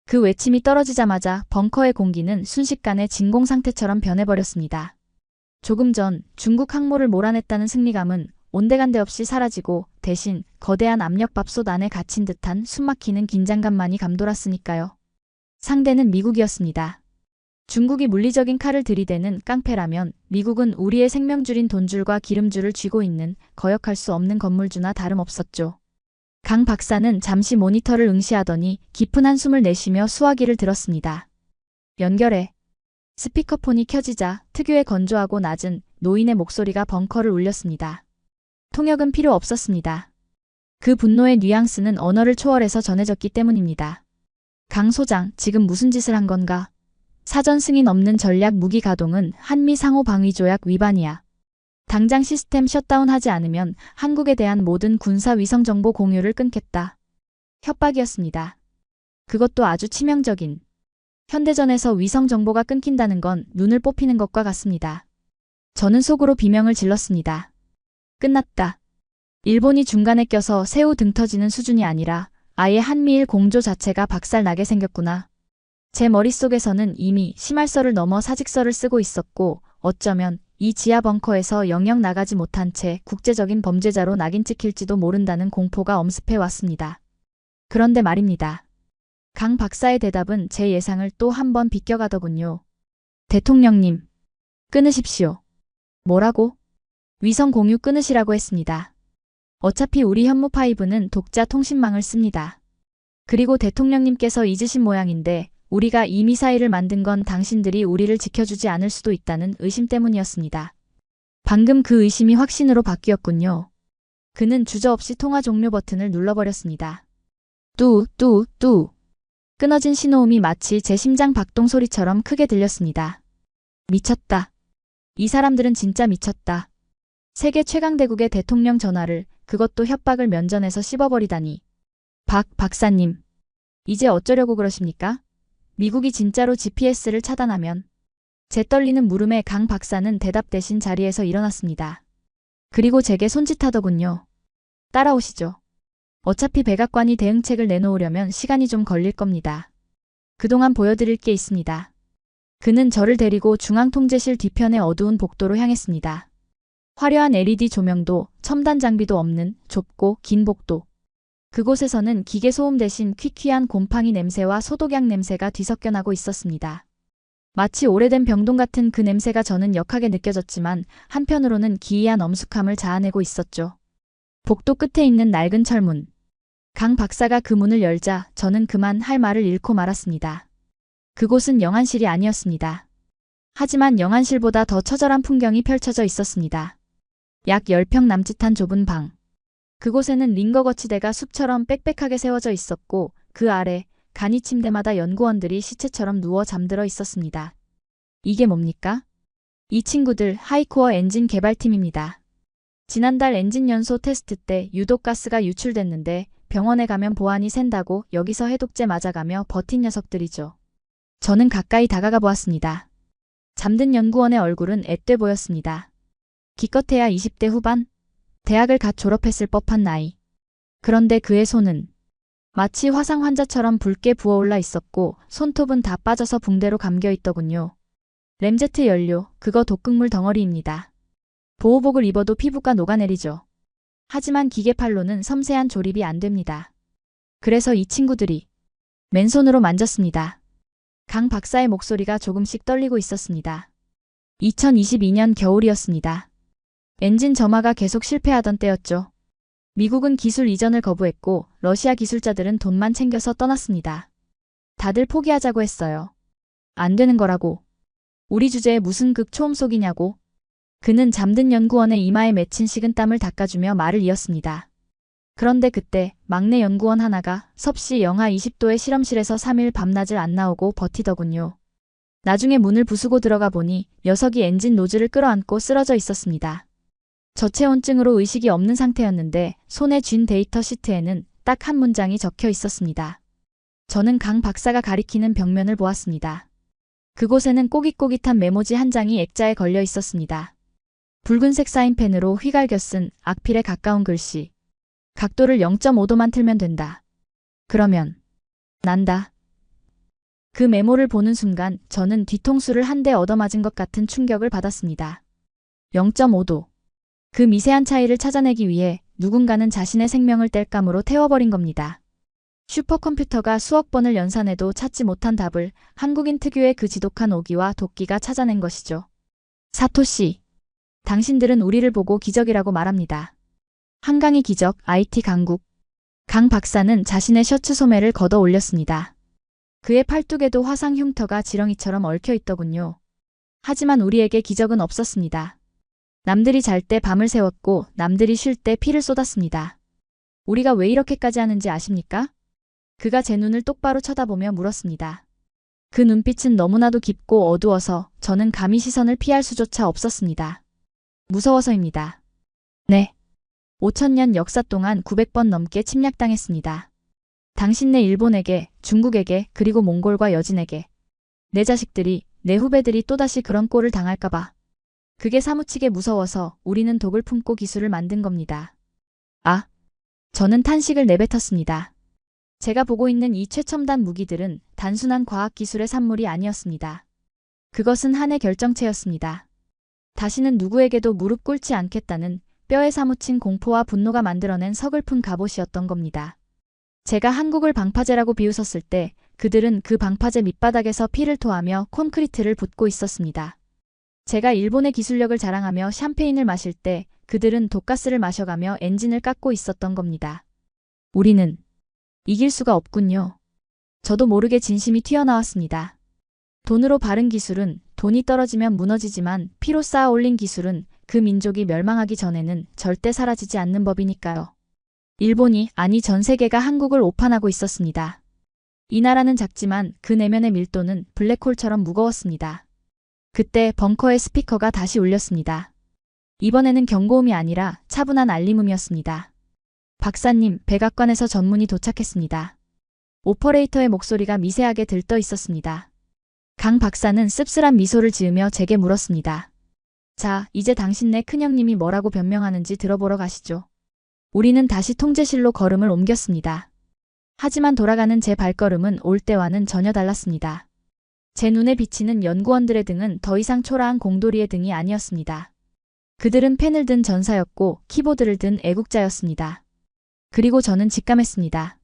그 외침이 떨어지자마자 벙커의 공기는 순식간에 진공 상태처럼 변해버렸습니다. 조금 전 중국 항모를 몰아냈다는 승리감은 온데간데 없이 사라지고 대신 거대한 압력밥솥 안에 갇힌 듯한 숨막히는 긴장감만이 감돌았으니까요. 상대는 미국이었습니다. 중국이 물리적인 칼을 들이대는 깡패라면 미국은 우리의 생명줄인 돈줄과 기름줄을 쥐고 있는 거역할 수 없는 건물주나 다름없었죠. 강 박사는 잠시 모니터를 응시하더니 깊은 한숨을 내쉬며 수화기를 들었습니다. 연결해. 스피커폰이 켜지자 특유의 건조하고 낮은 노인의 목소리가 벙커를 울렸습니다. 통역은 필요 없었습니다. 그 분노의 뉘앙스는 언어를 초월해서 전해졌기 때문입니다. 강 소장, 지금 무슨 짓을 한 건가? 사전 승인 없는 전략 무기 가동은 한미 상호 방위 조약 위반이야. 당장 시스템 셧다운하지 않으면 한국에 대한 모든 군사 위성 정보 공유를 끊겠다. 협박이었습니다. 그것도 아주 치명적인. 현대전에서 위성 정보가 끊긴다는 건 눈을 뽑히는 것과 같습니다. 저는 속으로 비명을 질렀습니다. 끝났다. 일본이 중간에 껴서 새우 등 터지는 수준이 아니라 아예 한미일 공조 자체가 박살나게 생겼구나. 제 머릿속에서는 이미 심할서를 넘어 사직서를 쓰고 있었고 어쩌면 이 지하 벙커에서 영영 나가지 못한 채 국제적인 범죄자로 낙인 찍힐지도 모른다는 공포가 엄습해 왔습니다. 그런데 말입니다. 강 박사의 대답은 제 예상을 또 한 번 비껴가더군요. 대통령님, 끊으십시오. 뭐라고? 위성 공유 끊으시라고 했습니다. 어차피 우리 현무 5는 독자 통신망을 씁니다. 그리고 대통령님께서 잊으신 모양인데 우리가 이 미사일을 만든 건 당신들이 우리를 지켜주지 않을 수도 있다는 의심 때문이었습니다. 방금 그 의심이 확신으로 바뀌었군요. 그는 주저없이 통화 종료 버튼을 눌러버렸습니다. 뚜. 끊어진 신호음이 마치 제 심장 박동 소리처럼 크게 들렸습니다. 미쳤다. 이 사람들은 진짜 미쳤다. 세계 최강대국의 대통령 전화를, 그것도 협박을 면전에서 씹어버리다니. 박사님. 이제 어쩌려고 그러십니까? 미국이 진짜로 GPS를 차단하면. 제 떨리는 물음에 강 박사는 대답 대신 자리에서 일어났습니다. 그리고 제게 손짓하더군요. 따라오시죠. 어차피 백악관이 대응책을 내놓으려면 시간이 좀 걸릴 겁니다. 그동안 보여드릴 게 있습니다. 그는 저를 데리고 중앙통제실 뒤편의 어두운 복도로 향했습니다. 화려한 LED 조명도 첨단 장비도 없는 좁고 긴 복도. 그곳에서는 기계 소음 대신 퀴퀴한 곰팡이 냄새와 소독약 냄새가 뒤섞여 나고 있었습니다. 마치 오래된 병동 같은 그 냄새가 저는 역하게 느껴졌지만 한편으로는 기이한 엄숙함을 자아내고 있었죠. 복도 끝에 있는 낡은 철문. 강 박사가 그 문을 열자 저는 그만 할 말을 잃고 말았습니다. 그곳은 영안실이 아니었습니다. 하지만 영안실보다 더 처절한 풍경이 펼쳐져 있었습니다. 약 10평 남짓한 좁은 방. 그곳에는 링거 거치대가 숲처럼 빽빽하게 세워져 있었고 그 아래 간이 침대마다 연구원들이 시체처럼 누워 잠들어 있었습니다. 이게 뭡니까? 이 친구들 하이코어 엔진 개발팀입니다. 지난달 엔진 연소 테스트 때 유독 가스가 유출됐는데 병원에 가면 보안이 샌다고 여기서 해독제 맞아가며 버틴 녀석들이죠. 저는 가까이 다가가 보았습니다. 잠든 연구원의 얼굴은 앳돼 보였습니다. 기껏해야 20대 후반? 대학을 갓 졸업했을 법한 나이. 그런데 그의 손은 마치 화상 환자처럼 붉게 부어올라 있었고 손톱은 다 빠져서 붕대로 감겨 있더군요. 램제트 연료, 그거 독극물 덩어리입니다. 보호복을 입어도 피부가 녹아내리죠. 하지만 기계팔로는 섬세한 조립이 안 됩니다. 그래서 이 친구들이 맨손으로 만졌습니다. 강 박사의 목소리가 조금씩 떨리고 있었습니다. 2022년 겨울이었습니다. 엔진 점화가 계속 실패하던 때였죠. 미국은 기술 이전을 거부했고 러시아 기술자들은 돈만 챙겨서 떠났습니다. 다들 포기하자고 했어요. 안 되는 거라고. 우리 주제에 무슨 극초음속이냐고. 그는 잠든 연구원의 이마에 맺힌 식은땀을 닦아주며 말을 이었습니다. 그런데 그때 막내 연구원 하나가 섭씨 영하 20도의 실험실에서 3일 밤낮을 안 나오고 버티더군요. 나중에 문을 부수고 들어가 보니 녀석이 엔진 노즐을 끌어안고 쓰러져 있었습니다. 저체온증으로 의식이 없는 상태였는데 손에 쥔 데이터 시트에는 딱 한 문장이 적혀 있었습니다. 저는 강 박사가 가리키는 벽면을 보았습니다. 그곳에는 꼬깃꼬깃한 메모지 한 장이 액자에 걸려 있었습니다. 붉은색 사인펜으로 휘갈겨 쓴 악필에 가까운 글씨. 각도를 0.5도만 틀면 된다. 그러면 난다. 그 메모를 보는 순간 저는 뒤통수를 한 대 얻어맞은 것 같은 충격을 받았습니다. 0.5도. 그 미세한 차이를 찾아내기 위해 누군가는 자신의 생명을 땔감으로 태워버린 겁니다. 슈퍼컴퓨터가 수억 번을 연산해도 찾지 못한 답을 한국인 특유의 그 지독한 오기와 도끼가 찾아낸 것이죠. 사토시. 당신들은 우리를 보고 기적이라고 말합니다. 한강의 기적, IT 강국. 강 박사는 자신의 셔츠 소매를 걷어 올렸습니다. 그의 팔뚝에도 화상 흉터가 지렁이처럼 얽혀 있더군요. 하지만 우리에게 기적은 없었습니다. 남들이 잘 때 밤을 새웠고 남들이 쉴 때 피를 쏟았습니다. 우리가 왜 이렇게까지 하는지 아십니까? 그가 제 눈을 똑바로 쳐다보며 물었습니다. 그 눈빛은 너무나도 깊고 어두워서 저는 감히 시선을 피할 수조차 없었습니다. 무서워서입니다. 네. 5,000년 역사 동안 900번 넘게 침략당했습니다. 당신네 일본에게, 중국에게, 그리고 몽골과 여진에게. 내 자식들이, 내 후배들이 또다시 그런 꼴을 당할까봐. 그게 사무치게 무서워서 우리는 독을 품고 기술을 만든 겁니다. 아, 저는 탄식을 내뱉었습니다. 제가 보고 있는 이 최첨단 무기들은 단순한 과학기술의 산물이 아니었습니다. 그것은 한해 결정체였습니다. 다시는 누구에게도 무릎 꿇지 않겠다는 뼈에 사무친 공포와 분노가 만들어낸 서글픈 갑옷이었던 겁니다. 제가 한국을 방파제라고 비웃었을 때 그들은 그 방파제 밑바닥에서 피를 토하며 콘크리트를 붓고 있었습니다. 제가 일본의 기술력을 자랑하며 샴페인을 마실 때 그들은 독가스를 마셔가며 엔진을 깎고 있었던 겁니다. 우리는 이길 수가 없군요. 저도 모르게 진심이 튀어나왔습니다. 돈으로 바른 기술은 돈이 떨어지면 무너지지만 피로 쌓아 올린 기술은 그 민족이 멸망하기 전에는 절대 사라지지 않는 법이니까요. 일본이, 아니 전 세계가 한국을 오판하고 있었습니다. 이 나라는 작지만 그 내면의 밀도는 블랙홀처럼 무거웠습니다. 그때 벙커의 스피커가 다시 울렸습니다. 이번에는 경고음이 아니라 차분한 알림음이었습니다. 박사님, 백악관에서 전문이 도착했습니다. 오퍼레이터의 목소리가 미세하게 들떠 있었습니다. 강 박사는 씁쓸한 미소를 지으며 제게 물었습니다. 자, 이제 당신네 큰형님이 뭐라고 변명하는지 들어보러 가시죠. 우리는 다시 통제실로 걸음을 옮겼습니다. 하지만 돌아가는 제 발걸음은 올 때와는 전혀 달랐습니다. 제 눈에 비치는 연구원들의 등은 더 이상 초라한 공돌이의 등이 아니었습니다. 그들은 펜을 든 전사였고 키보드를 든 애국자였습니다. 그리고 저는 직감했습니다.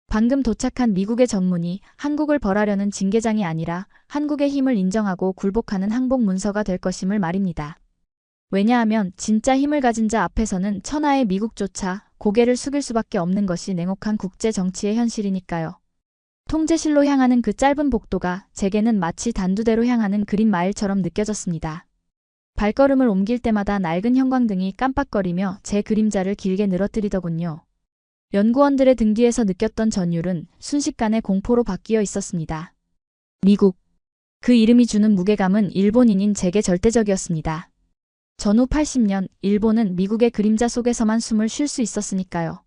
방금 도착한 미국의 전문이 한국을 벌하려는 징계장이 아니라 한국의 힘을 인정하고 굴복하는 항복 문서가 될 것임을 말입니다. 왜냐하면 진짜 힘을 가진 자 앞에서는 천하의 미국조차 고개를 숙일 수밖에 없는 것이 냉혹한 국제 정치의 현실이니까요. 통제실로 향하는 그 짧은 복도가 제게는 마치 단두대로 향하는 그린 마일처럼 느껴졌습니다. 발걸음을 옮길 때마다 낡은 형광등이 깜빡거리며 제 그림자를 길게 늘어뜨리더군요. 연구원들의 등 뒤에서 느꼈던 전율은 순식간에 공포로 바뀌어 있었습니다. 미국. 그 이름이 주는 무게감은 일본인인 제게 절대적이었습니다. 전후 80년 일본은 미국의 그림자 속에서만 숨을 쉴 수 있었으니까요.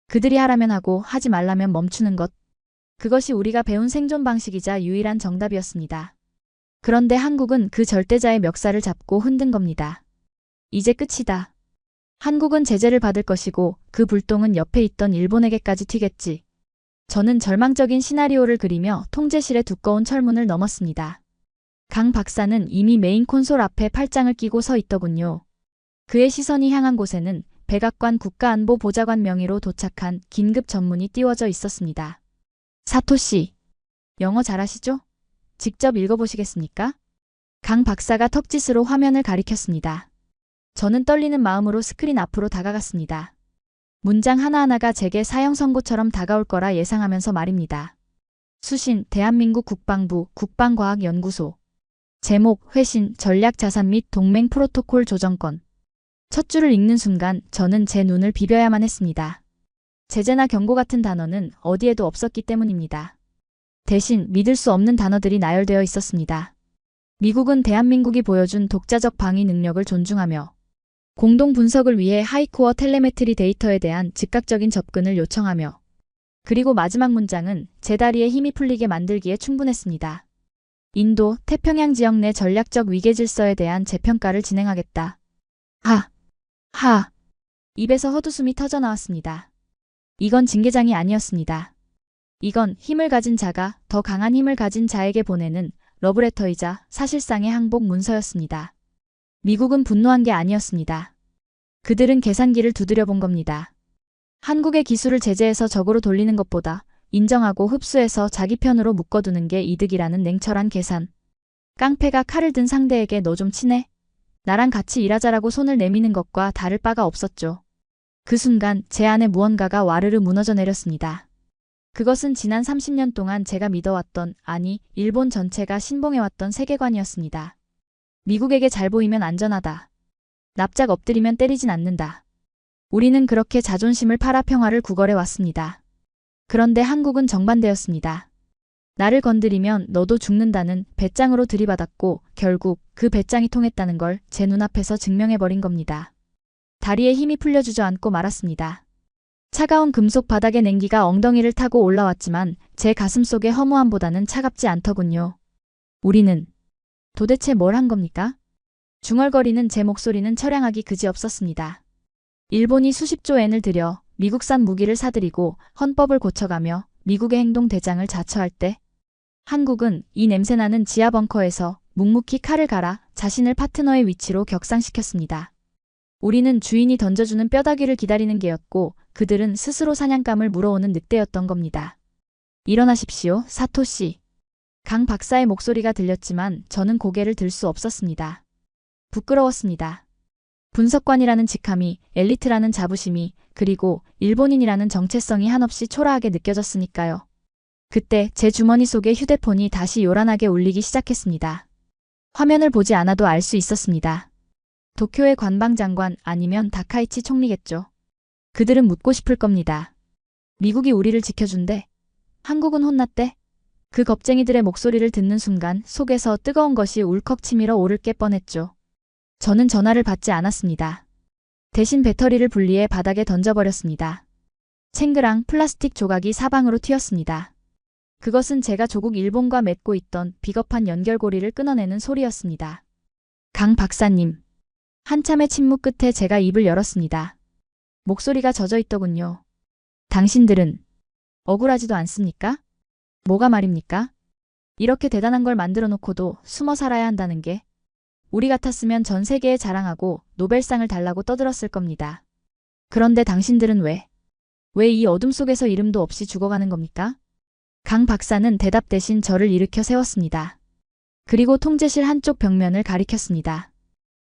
그들이 하라면 하고 하지 말라면 멈추는 것. 그것이 우리가 배운 생존 방식이자 유일한 정답이었습니다. 그런데 한국은 그 절대자의 멱살을 잡고 흔든 겁니다. 이제 끝이다. 한국은 제재를 받을 것이고 그 불똥은 옆에 있던 일본에게까지 튀겠지. 저는 절망적인 시나리오를 그리며 통제실의 두꺼운 철문을 넘었습니다. 강 박사는 이미 메인 콘솔 앞에 팔짱을 끼고 서 있더군요. 그의 시선이 향한 곳에는 백악관 국가안보보좌관 명의로 도착한 긴급 전문이 띄워져 있었습니다. 사토씨, 영어 잘하시죠? 직접 읽어보시겠습니까? 강 박사가 턱짓으로 화면을 가리켰습니다. 저는 떨리는 마음으로 스크린 앞으로 다가갔습니다. 문장 하나하나가 제게 사형 선고처럼 다가올 거라 예상하면서 말입니다. 수신, 대한민국 국방부, 국방과학연구소. 제목, 회신, 전략자산 및 동맹 프로토콜 조정권. 첫 줄을 읽는 순간 저는 제 눈을 비벼야만 했습니다. 제재나 경고 같은 단어는 어디에도 없었기 때문입니다. 대신 믿을 수 없는 단어들이 나열되어 있었습니다. 미국은 대한민국이 보여준 독자적 방위 능력을 존중하며 공동 분석을 위해 하이코어 텔레메트리 데이터에 대한 즉각적인 접근을 요청하며 그리고 마지막 문장은 제 다리에 힘이 풀리게 만들기에 충분했습니다. 인도, 태평양 지역 내 전략적 위계 질서에 대한 재평가를 진행하겠다. 하. 입에서 헛웃음이 터져나왔습니다. 이건 징계장이 아니었습니다. 이건 힘을 가진 자가 더 강한 힘을 가진 자에게 보내는 러브레터이자 사실상의 항복 문서였습니다. 미국은 분노한 게 아니었습니다. 그들은 계산기를 두드려 본 겁니다. 한국의 기술을 제재해서 적으로 돌리는 것보다 인정하고 흡수해서 자기 편으로 묶어두는 게 이득이라는 냉철한 계산. 깡패가 칼을 든 상대에게 너 좀 친해? 나랑 같이 일하자라고 손을 내미는 것과 다를 바가 없었죠. 그 순간 제 안에 무언가가 와르르 무너져 내렸습니다. 그것은 지난 30년 동안 제가 믿어왔던, 아니 일본 전체가 신봉해왔던 세계관이었습니다. 미국에게 잘 보이면 안전하다. 납작 엎드리면 때리진 않는다. 우리는 그렇게 자존심을 팔아 평화를 구걸해왔습니다. 그런데 한국은 정반대였습니다. 나를 건드리면 너도 죽는다는 배짱으로 들이받았고 결국 그 배짱이 통했다는 걸 제 눈앞에서 증명해버린 겁니다. 다리에 힘이 풀려 주저앉고 말았습니다. 차가운 금속 바닥의 냉기가 엉덩이를 타고 올라왔지만 제 가슴 속의 허무함보다는 차갑지 않더군요. 우리는 도대체 뭘 한 겁니까? 중얼거리는 제 목소리는 처량하기 그지없었습니다. 일본이 수십조 엔을 들여 미국산 무기를 사들이고 헌법을 고쳐가며 미국의 행동 대장을 자처할 때 한국은 이 냄새나는 지하 벙커에서 묵묵히 칼을 갈아 자신을 파트너의 위치로 격상시켰습니다. 우리는 주인이 던져주는 뼈다귀를 기다리는 개였고 그들은 스스로 사냥감을 물어오는 늑대였던 겁니다. 일어나십시오, 사토씨. 강 박사의 목소리가 들렸지만 저는 고개를 들 수 없었습니다. 부끄러웠습니다. 분석관이라는 직함이, 엘리트라는 자부심이, 그리고 일본인이라는 정체성이 한없이 초라하게 느껴졌으니까요. 그때 제 주머니 속에 휴대폰이 다시 요란하게 울리기 시작했습니다. 화면을 보지 않아도 알 수 있었습니다. 도쿄의 관방장관 아니면 다카이치 총리겠죠. 그들은 묻고 싶을 겁니다. 미국이 우리를 지켜준대. 한국은 혼났대. 그 겁쟁이들의 목소리를 듣는 순간 속에서 뜨거운 것이 울컥 치밀어 오를 게 뻔했죠. 저는 전화를 받지 않았습니다. 대신 배터리를 분리해 바닥에 던져버렸습니다. 챙그랑 플라스틱 조각이 사방으로 튀었습니다. 그것은 제가 조국 일본과 맺고 있던 비겁한 연결고리를 끊어내는 소리였습니다. 강 박사님. 한참의 침묵 끝에 제가 입을 열었습니다. 목소리가 젖어 있더군요. 당신들은 억울하지도 않습니까? 뭐가 말입니까? 이렇게 대단한 걸 만들어 놓고도 숨어 살아야 한다는 게 우리 같았으면 전 세계에 자랑하고 노벨상을 달라고 떠들었을 겁니다. 그런데 당신들은 왜 이 어둠 속에서 이름도 없이 죽어가는 겁니까? 강 박사는 대답 대신 저를 일으켜 세웠습니다. 그리고 통제실 한쪽 벽면을 가리켰습니다.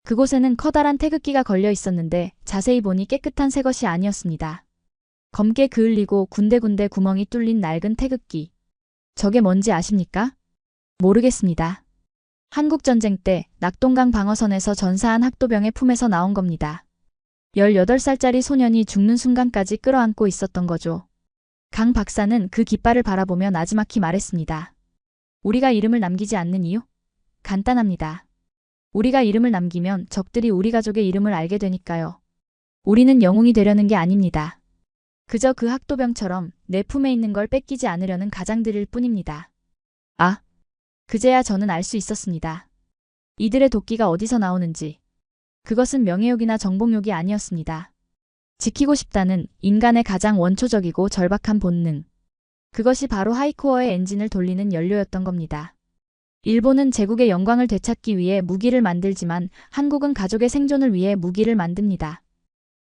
그곳에는 커다란 태극기가 걸려 있었는데 자세히 보니 깨끗한 새 것이 아니었습니다. 검게 그을리고 군데군데 구멍이 뚫린 낡은 태극기. 저게 뭔지 아십니까? 모르겠습니다. 한국전쟁 때 낙동강 방어선에서 전사한 학도병의 품에서 나온 겁니다. 18살짜리 소년이 죽는 순간까지 끌어안고 있었던 거죠. 강 박사는 그 깃발을 바라보며 나지막히 말했습니다. 우리가 이름을 남기지 않는 이유? 간단합니다. 우리가 이름을 남기면 적들이 우리 가족의 이름을 알게 되니까요. 우리는 영웅이 되려는 게 아닙니다. 그저 그 학도병처럼 내 품에 있는 걸 뺏기지 않으려는 가장들일 뿐입니다. 아, 그제야 저는 알 수 있었습니다. 이들의 도끼가 어디서 나오는지. 그것은 명예욕이나 정복욕이 아니었습니다. 지키고 싶다는 인간의 가장 원초적이고 절박한 본능. 그것이 바로 하이코어의 엔진을 돌리는 연료였던 겁니다. 일본은 제국의 영광을 되찾기 위해 무기를 만들지만 한국은 가족의 생존을 위해 무기를 만듭니다.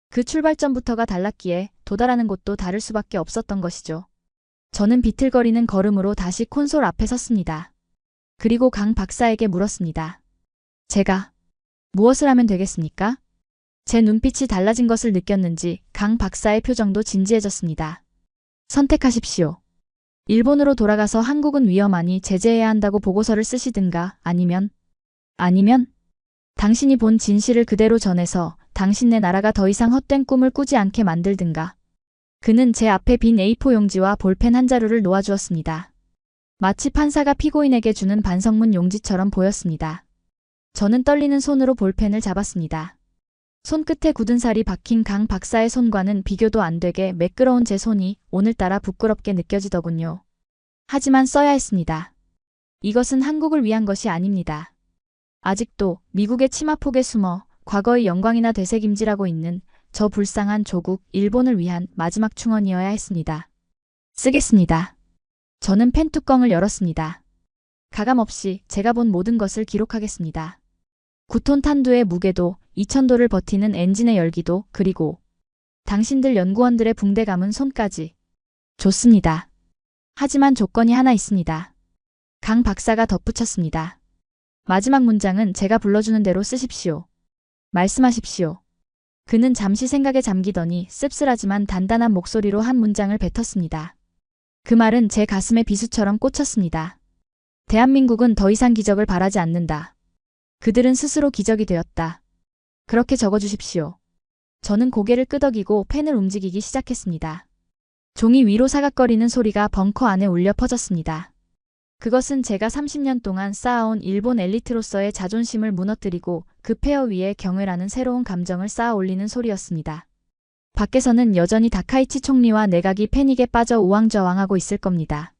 그 출발점부터가 달랐기에 도달하는 곳도 다를 수밖에 없었던 것이죠. 저는 비틀거리는 걸음으로 다시 콘솔 앞에 섰습니다. 그리고 강 박사에게 물었습니다. 제가 무엇을 하면 되겠습니까? 제 눈빛이 달라진 것을 느꼈는지 강 박사의 표정도 진지해졌습니다. 선택하십시오. 일본으로 돌아가서 한국은 위험하니 제재해야 한다고 보고서를 쓰시든가 아니면 당신이 본 진실을 그대로 전해서 당신네 나라가 더 이상 헛된 꿈을 꾸지 않게 만들든가. 그는 제 앞에 빈 A4 용지와 볼펜 한 자루를 놓아주었습니다. 마치 판사가 피고인에게 주는 반성문 용지처럼 보였습니다. 저는 떨리는 손으로 볼펜을 잡았습니다. 손끝에 굳은 살이 박힌 강 박사의 손과는 비교도 안 되게 매끄러운 제 손이 오늘따라 부끄럽게 느껴지더군요. 하지만 써야 했습니다. 이것은 한국을 위한 것이 아닙니다. 아직도 미국의 치마폭에 숨어 과거의 영광이나 되새김질하고 있는 저 불쌍한 조국 일본을 위한 마지막 충언이어야 했습니다. 쓰겠습니다. 저는 펜 뚜껑을 열었습니다. 가감없이 제가 본 모든 것을 기록하겠습니다. 9톤 탄두의 무게도 2000도를 버티는 엔진의 열기도 그리고 당신들 연구원들의 붕대 감은 손까지. 좋습니다. 하지만 조건이 하나 있습니다. 강 박사가 덧붙였습니다. 마지막 문장은 제가 불러주는 대로 쓰십시오. 말씀하십시오. 그는 잠시 생각에 잠기더니 씁쓸하지만 단단한 목소리로 한 문장을 뱉었습니다. 그 말은 제 가슴에 비수처럼 꽂혔습니다. 대한민국은 더 이상 기적을 바라지 않는다. 그들은 스스로 기적이 되었다. 그렇게 적어주십시오. 저는 고개를 끄덕이고 펜을 움직이기 시작했습니다. 종이 위로 사각거리는 소리가 벙커 안에 울려 퍼졌습니다. 그것은 제가 30년 동안 쌓아온 일본 엘리트로서의 자존심을 무너뜨리고 그 폐허 위에 경외라는 새로운 감정을 쌓아 올리는 소리였습니다. 밖에서는 여전히 다카이치 총리와 내각이 패닉에 빠져 우왕좌왕하고 있을 겁니다.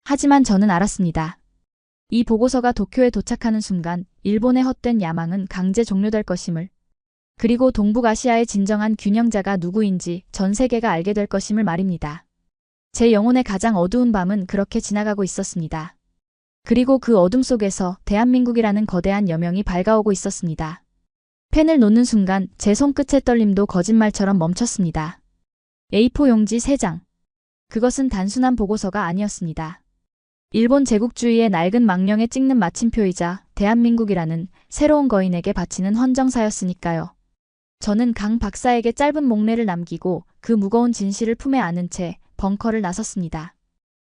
하지만 저는 알았습니다. 이 보고서가 도쿄에 도착하는 순간 일본의 헛된 야망은 강제 종료될 것임을, 그리고 동북아시아의 진정한 균형자가 누구인지 전 세계가 알게 될 것임을 말입니다. 제 영혼의 가장 어두운 밤은 그렇게 지나가고 있었습니다. 그리고 그 어둠 속에서 대한민국이라는 거대한 여명이 밝아오고 있었습니다. 펜을 놓는 순간 제 손끝의 떨림도 거짓말처럼 멈췄습니다. A4 용지 3장. 그것은 단순한 보고서가 아니었습니다. 일본 제국주의의 낡은 망령에 찍는 마침표이자 대한민국이라는 새로운 거인에게 바치는 헌정사였으니까요. 저는 강 박사에게 짧은 목례를 남기고 그 무거운 진실을 품에 안은 채 벙커를 나섰습니다.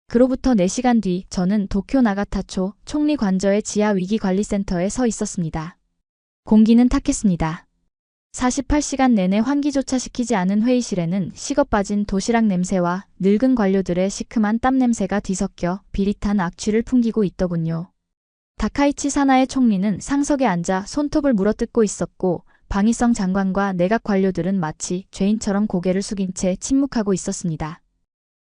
그로부터 4시간 뒤 저는 도쿄 나가타초 총리 관저의 지하 위기관리센터에 서 있었습니다. 공기는 탁했습니다. 48시간 내내 환기조차 시키지 않은 회의실에는 식어빠진 도시락 냄새와 늙은 관료들의 시큼한 땀 냄새가 뒤섞여 비릿한 악취를 풍기고 있더군요. 다카이치 사나의 총리는 상석에 앉아 손톱을 물어뜯고 있었고 방위성 장관과 내각 관료들은 마치 죄인처럼 고개를 숙인 채 침묵하고 있었습니다.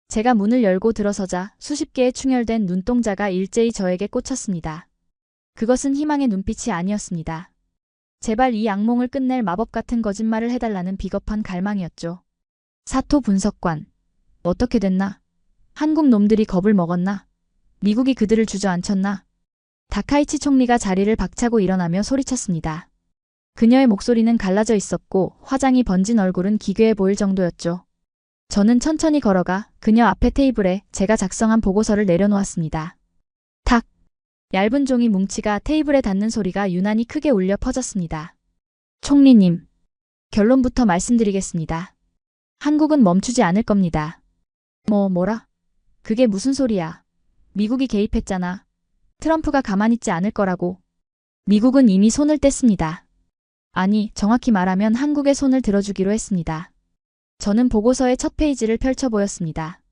제가 문을 열고 들어서자 수십 개의 충혈된 눈동자가 일제히 저에게 꽂혔습니다. 그것은 희망의 눈빛이 아니었습니다. 제발 이 악몽을 끝낼 마법 같은 거짓말을 해달라는 비겁한 갈망이었죠. 사토 분석관. 어떻게 됐나? 한국 놈들이 겁을 먹었나? 미국이 그들을 주저앉혔나? 다카이치 총리가 자리를 박차고 일어나며 소리쳤습니다. 그녀의 목소리는 갈라져 있었고 화장이 번진 얼굴은 기괴해 보일 정도였죠. 저는 천천히 걸어가 그녀 앞에 테이블에 제가 작성한 보고서를 내려놓았습니다. 탁! 얇은 종이 뭉치가 테이블에 닿는 소리가 유난히 크게 울려 퍼졌습니다. 총리님, 결론부터 말씀드리겠습니다. 한국은 멈추지 않을 겁니다. 뭐라? 그게 무슨 소리야? 미국이 개입했잖아. 트럼프가 가만히 있지 않을 거라고. 미국은 이미 손을 뗐습니다. 아니, 정확히 말하면 한국의 손을 들어주기로 했습니다. 저는 보고서의 첫 페이지를 펼쳐 보였습니다.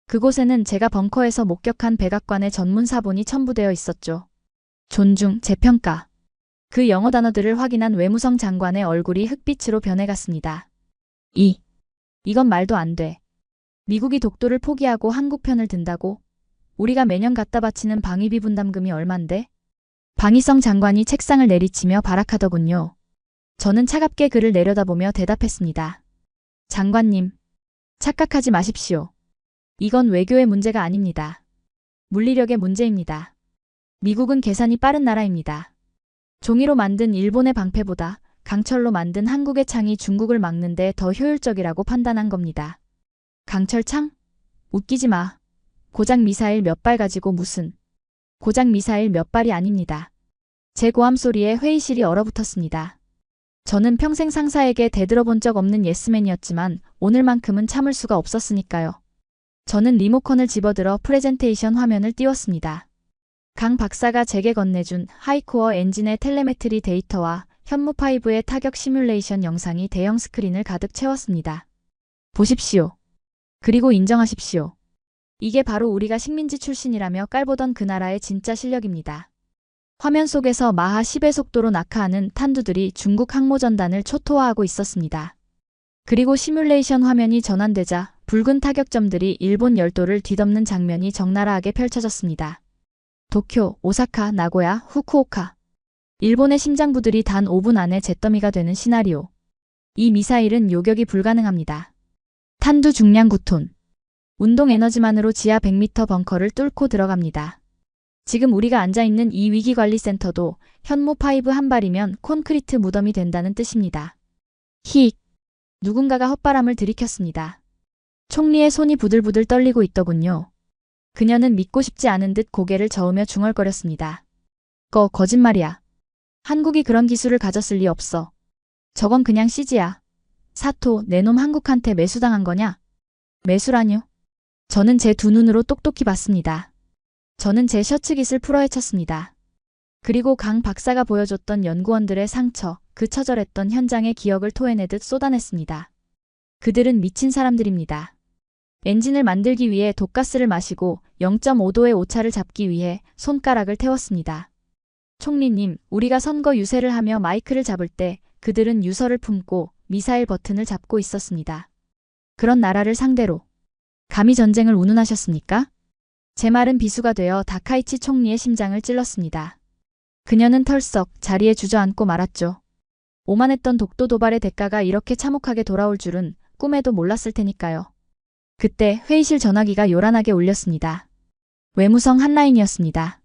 그곳에는 제가 벙커에서 목격한 백악관의 전문 사본이 첨부되어 있었죠. 존중, 재평가. 그 영어 단어들을 확인한 외무성 장관의 얼굴이 흑빛으로 변해갔습니다. 이건 말도 안 돼. 미국이 독도를 포기하고 한국 편을 든다고? 우리가 매년 갖다 바치는 방위비 분담금이 얼만데? 방위성 장관이 책상을 내리치며 발악하더군요. 저는 차갑게 그를 내려다보며 대답했습니다. 장관님, 착각하지 마십시오. 이건 외교의 문제가 아닙니다. 물리력의 문제입니다. 미국은 계산이 빠른 나라입니다. 종이로 만든 일본의 방패보다 강철로 만든 한국의 창이 중국을 막는 데 더 효율적이라고 판단한 겁니다. 강철창? 웃기지 마. 고작 미사일 몇 발 가지고 무슨. 고작 미사일 몇 발이 아닙니다. 제 고함 소리에 회의실이 얼어붙었습니다. 저는 평생 상사에게 대들어본 적 없는 예스맨이었지만 오늘만큼은 참을 수가 없었으니까요. 저는 리모컨을 집어들어 프레젠테이션 화면을 띄웠습니다. 강 박사가 제게 건네준 하이코어 엔진의 텔레메트리 데이터와 현무5의 타격 시뮬레이션 영상이 대형 스크린을 가득 채웠습니다. 보십시오. 그리고 인정하십시오. 이게 바로 우리가 식민지 출신이라며 깔보던 그 나라의 진짜 실력입니다. 화면 속에서 마하 10의 속도로 낙하하는 탄두들이 중국 항모전단을 초토화하고 있었습니다. 그리고 시뮬레이션 화면이 전환되자 붉은 타격점들이 일본 열도를 뒤덮는 장면이 적나라하게 펼쳐졌습니다. 도쿄, 오사카, 나고야, 후쿠오카. 일본의 심장부들이 단 5분 안에 잿더미가 되는 시나리오. 이 미사일은 요격이 불가능합니다. 탄두 중량 9톤. 운동 에너지만으로 지하 100m 벙커를 뚫고 들어갑니다. 지금 우리가 앉아있는 이 위기관리센터도 현무5 한 발이면 콘크리트 무덤이 된다는 뜻입니다. 히익. 누군가가 헛바람을 들이켰습니다. 총리의 손이 부들부들 떨리고 있더군요. 그녀는 믿고 싶지 않은 듯 고개를 저으며 중얼거렸습니다. 거짓말이야. 한국이 그런 기술을 가졌을 리 없어. 저건 그냥 CG야. 사토, 내 놈 한국한테 매수당한 거냐? 매수라뇨? 저는 제 두 눈으로 똑똑히 봤습니다. 저는 제 셔츠깃을 풀어헤쳤습니다. 그리고 강 박사가 보여줬던 연구원들의 상처, 그 처절했던 현장의 기억을 토해내듯 쏟아냈습니다. 그들은 미친 사람들입니다. 엔진을 만들기 위해 독가스를 마시고 0.5도의 오차를 잡기 위해 손가락을 태웠습니다. 총리님, 우리가 선거 유세를 하며 마이크를 잡을 때 그들은 유서를 품고 미사일 버튼을 잡고 있었습니다. 그런 나라를 상대로 감히 전쟁을 운운하셨습니까? 제 말은 비수가 되어 다카이치 총리의 심장을 찔렀습니다. 그녀는 털썩 자리에 주저앉고 말았죠. 오만했던 독도 도발의 대가가 이렇게 참혹하게 돌아올 줄은 꿈에도 몰랐을 테니까요. 그때 회의실 전화기가 요란하게 울렸습니다. 외무성 한라인이었습니다.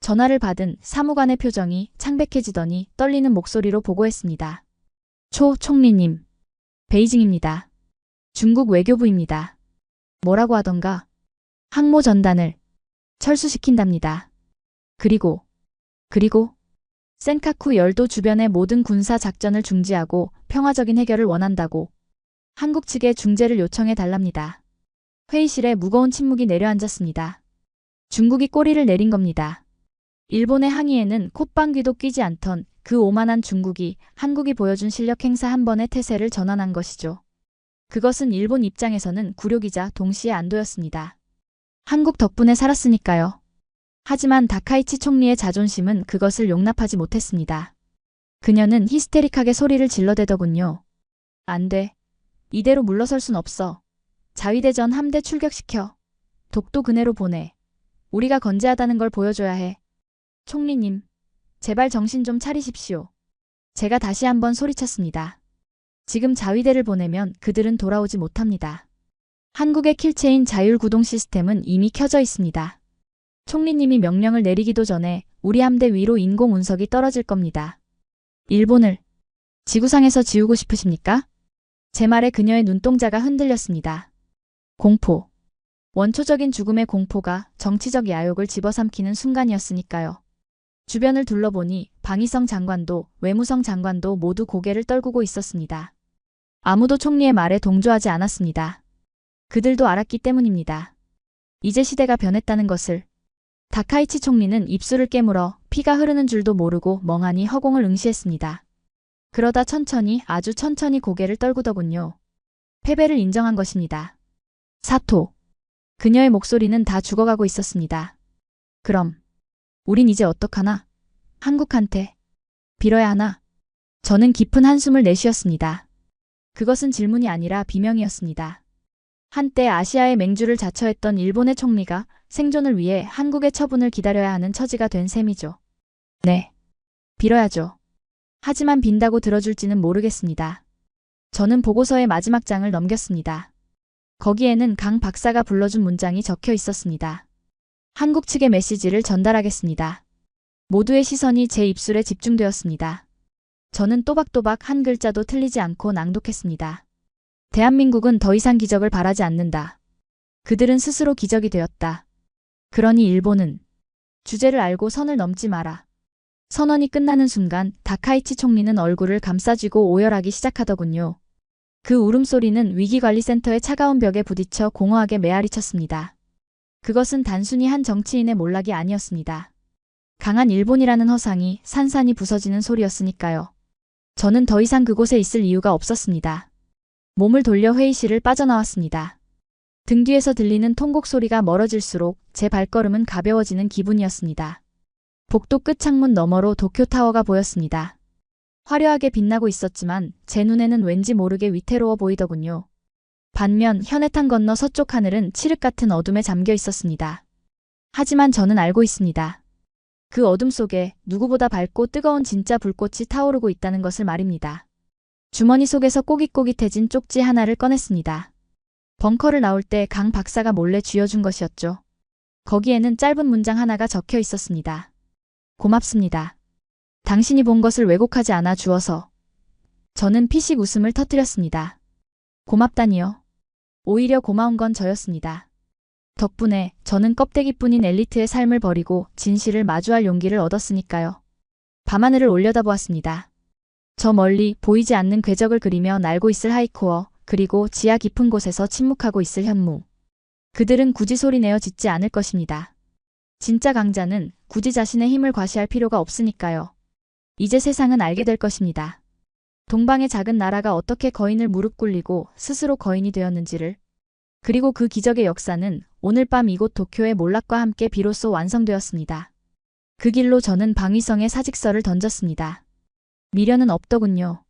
전화를 받은 사무관의 표정이 창백해지더니 떨리는 목소리로 보고했습니다. 총리님. 베이징입니다. 중국 외교부입니다. 뭐라고 하던가? 항모 전단을 철수시킨답니다. 그리고 센카쿠 열도 주변의 모든 군사 작전을 중지하고 평화적인 해결을 원한다고 한국 측에 중재를 요청해 달랍니다. 회의실에 무거운 침묵이 내려앉았습니다. 중국이 꼬리를 내린 겁니다. 일본의 항의에는 콧방귀도 뀌지 않던 그 오만한 중국이 한국이 보여준 실력 행사 한 번의 태세를 전환한 것이죠. 그것은 일본 입장에서는 굴욕이자 동시에 안도였습니다. 한국 덕분에 살았으니까요. 하지만 다카이치 총리의 자존심은 그것을 용납하지 못했습니다. 그녀는 히스테릭하게 소리를 질러대더군요. 안 돼. 이대로 물러설 순 없어. 자위대전 함대 출격시켜. 독도 그네로 보내. 우리가 건재하다는 걸 보여줘야 해. 총리님, 제발 정신 좀 차리십시오. 제가 다시 한번 소리쳤습니다. 지금 자위대를 보내면 그들은 돌아오지 못합니다. 한국의 킬체인 자율구동 시스템은 이미 켜져 있습니다. 총리님이 명령을 내리기도 전에 우리 함대 위로 인공 운석이 떨어질 겁니다. 일본을 지구상에서 지우고 싶으십니까? 제 말에 그녀의 눈동자가 흔들렸습니다. 공포. 원초적인 죽음의 공포가 정치적 야욕을 집어삼키는 순간이었으니까요. 주변을 둘러보니 방위성 장관도 외무성 장관도 모두 고개를 떨구고 있었습니다. 아무도 총리의 말에 동조하지 않았습니다. 그들도 알았기 때문입니다. 이제 시대가 변했다는 것을. 다카이치 총리는 입술을 깨물어 피가 흐르는 줄도 모르고 멍하니 허공을 응시했습니다. 그러다 천천히 아주 천천히 고개를 떨구더군요. 패배를 인정한 것입니다. 사토. 그녀의 목소리는 다 죽어가고 있었습니다. 그럼 우린 이제 어떡하나? 한국한테 빌어야 하나? 저는 깊은 한숨을 내쉬었습니다. 그것은 질문이 아니라 비명이었습니다. 한때 아시아의 맹주를 자처했던 일본의 총리가 생존을 위해 한국의 처분을 기다려야 하는 처지가 된 셈이죠. 네. 빌어야죠. 하지만 빈다고 들어줄지는 모르겠습니다. 저는 보고서의 마지막 장을 넘겼습니다. 거기에는 강 박사가 불러준 문장이 적혀 있었습니다. 한국 측의 메시지를 전달하겠습니다. 모두의 시선이 제 입술에 집중되었습니다. 저는 또박또박 한 글자도 틀리지 않고 낭독했습니다. 대한민국은 더 이상 기적을 바라지 않는다. 그들은 스스로 기적이 되었다. 그러니 일본은 주제를 알고 선을 넘지 마라. 선언이 끝나는 순간 다카이치 총리는 얼굴을 감싸쥐고 오열하기 시작하더군요. 그 울음소리는 위기관리센터의 차가운 벽에 부딪혀 공허하게 메아리쳤습니다. 그것은 단순히 한 정치인의 몰락이 아니었습니다. 강한 일본이라는 허상이 산산이 부서지는 소리였으니까요. 저는 더 이상 그곳에 있을 이유가 없었습니다. 몸을 돌려 회의실을 빠져나왔습니다. 등 뒤에서 들리는 통곡 소리가 멀어질수록 제 발걸음은 가벼워지는 기분이었습니다. 복도 끝 창문 너머로 도쿄타워가 보였습니다. 화려하게 빛나고 있었지만 제 눈에는 왠지 모르게 위태로워 보이더군요. 반면 현해탄 건너 서쪽 하늘은 칠흑 같은 어둠에 잠겨 있었습니다. 하지만 저는 알고 있습니다. 그 어둠 속에 누구보다 밝고 뜨거운 진짜 불꽃이 타오르고 있다는 것을 말입니다. 주머니 속에서 꼬깃꼬깃해진 쪽지 하나를 꺼냈습니다. 벙커를 나올 때 강 박사가 몰래 쥐어준 것이었죠. 거기에는 짧은 문장 하나가 적혀 있었습니다. 고맙습니다. 당신이 본 것을 왜곡하지 않아 주어서. 저는 피식 웃음을 터뜨렸습니다. 고맙다니요. 오히려 고마운 건 저였습니다. 덕분에 저는 껍데기뿐인 엘리트의 삶을 버리고 진실을 마주할 용기를 얻었으니까요. 밤하늘을 올려다보았습니다. 저 멀리 보이지 않는 궤적을 그리며 날고 있을 하이코어, 그리고 지하 깊은 곳에서 침묵하고 있을 현무. 그들은 굳이 소리내어 짖지 않을 것입니다. 진짜 강자는 굳이 자신의 힘을 과시할 필요가 없으니까요. 이제 세상은 알게 될 것입니다. 동방의 작은 나라가 어떻게 거인을 무릎 꿇리고 스스로 거인이 되었는지를. 그리고 그 기적의 역사는 오늘 밤 이곳 도쿄의 몰락과 함께 비로소 완성되었습니다. 그 길로 저는 방위성의 사직서를 던졌습니다. 미련은 없더군요.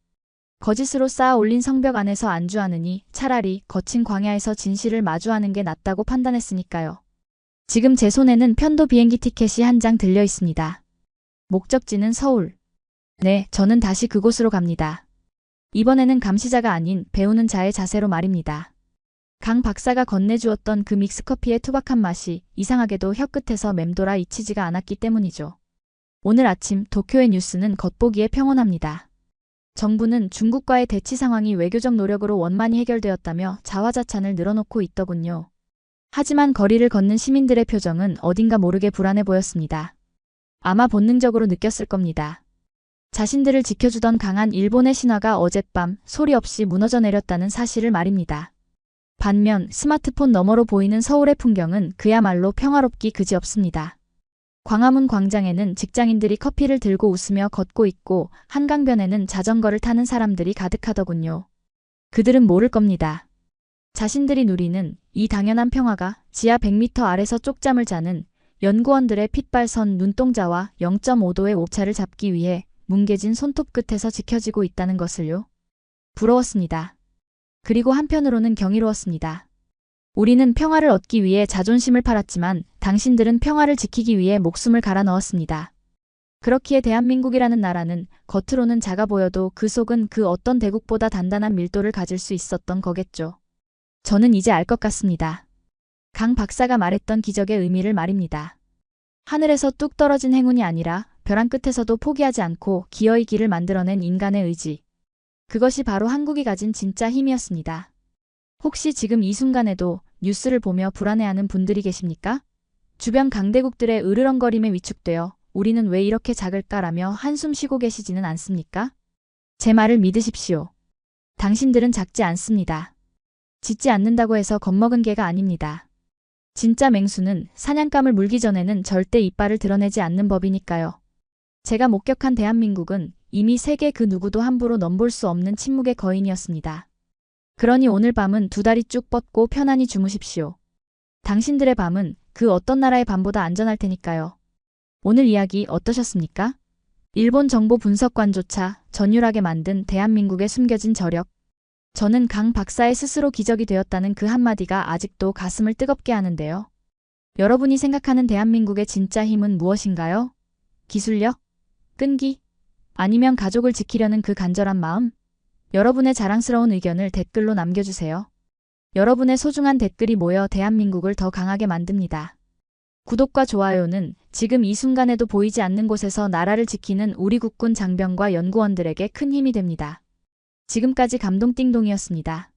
거짓으로 쌓아 올린 성벽 안에서 안주하느니 차라리 거친 광야에서 진실을 마주하는 게 낫다고 판단했으니까요. 지금 제 손에는 편도 비행기 티켓이 한 장 들려 있습니다. 목적지는 서울. 네, 저는 다시 그곳으로 갑니다. 이번에는 감시자가 아닌 배우는 자의 자세로 말입니다. 강 박사가 건네주었던 그 믹스커피의 투박한 맛이 이상하게도 혀끝에서 맴돌아 잊히지가 않았기 때문이죠. 오늘 아침 도쿄의 뉴스는 겉보기에 평온합니다. 정부는 중국과의 대치 상황이 외교적 노력으로 원만히 해결되었다며 자화자찬을 늘어놓고 있더군요. 하지만 거리를 걷는 시민들의 표정은 어딘가 모르게 불안해 보였습니다. 아마 본능적으로 느꼈을 겁니다. 자신들을 지켜주던 강한 일본의 신화가 어젯밤 소리 없이 무너져 내렸다는 사실을 말입니다. 반면 스마트폰 너머로 보이는 서울의 풍경은 그야말로 평화롭기 그지없습니다. 광화문 광장에는 직장인들이 커피를 들고 웃으며 걷고 있고 한강변에는 자전거를 타는 사람들이 가득하더군요. 그들은 모를 겁니다. 자신들이 누리는 이 당연한 평화가 지하 100m 아래서 쪽잠을 자는 연구원들의 핏발선 눈동자와 0.5도의 오차를 잡기 위해 뭉개진 손톱 끝에서 지켜지고 있다는 것을요. 부러웠습니다. 그리고 한편으로는 경이로웠습니다. 우리는 평화를 얻기 위해 자존심을 팔았지만 당신들은 평화를 지키기 위해 목숨을 갈아 넣었습니다. 그렇기에 대한민국이라는 나라는 겉으로는 작아 보여도 그 속은 그 어떤 대국보다 단단한 밀도를 가질 수 있었던 거겠죠. 저는 이제 알 것 같습니다. 강 박사가 말했던 기적의 의미를 말입니다. 하늘에서 뚝 떨어진 행운이 아니라 벼랑 끝에서도 포기하지 않고 기어이 길을 만들어낸 인간의 의지. 그것이 바로 한국이 가진 진짜 힘이었습니다. 혹시 지금 이 순간에도 뉴스를 보며 불안해하는 분들이 계십니까? 주변 강대국들의 으르렁거림에 위축되어 우리는 왜 이렇게 작을까라며 한숨 쉬고 계시지는 않습니까? 제 말을 믿으십시오. 당신들은 작지 않습니다. 짖지 않는다고 해서 겁먹은 개가 아닙니다. 진짜 맹수는 사냥감을 물기 전에는 절대 이빨을 드러내지 않는 법이니까요. 제가 목격한 대한민국은 이미 세계 그 누구도 함부로 넘볼 수 없는 침묵의 거인이었습니다. 그러니 오늘 밤은 두 다리 쭉 뻗고 편안히 주무십시오. 당신들의 밤은 그 어떤 나라의 밤보다 안전할 테니까요. 오늘 이야기 어떠셨습니까? 일본 정보 분석관조차 전율하게 만든 대한민국의 숨겨진 저력. 저는 강 박사의 스스로 기적이 되었다는 그 한마디가 아직도 가슴을 뜨겁게 하는데요. 여러분이 생각하는 대한민국의 진짜 힘은 무엇인가요? 기술력? 끈기? 아니면 가족을 지키려는 그 간절한 마음? 여러분의 자랑스러운 의견을 댓글로 남겨주세요. 여러분의 소중한 댓글이 모여 대한민국을 더 강하게 만듭니다. 구독과 좋아요는 지금 이 순간에도 보이지 않는 곳에서 나라를 지키는 우리 국군 장병과 연구원들에게 큰 힘이 됩니다. 지금까지 감동띵동이었습니다.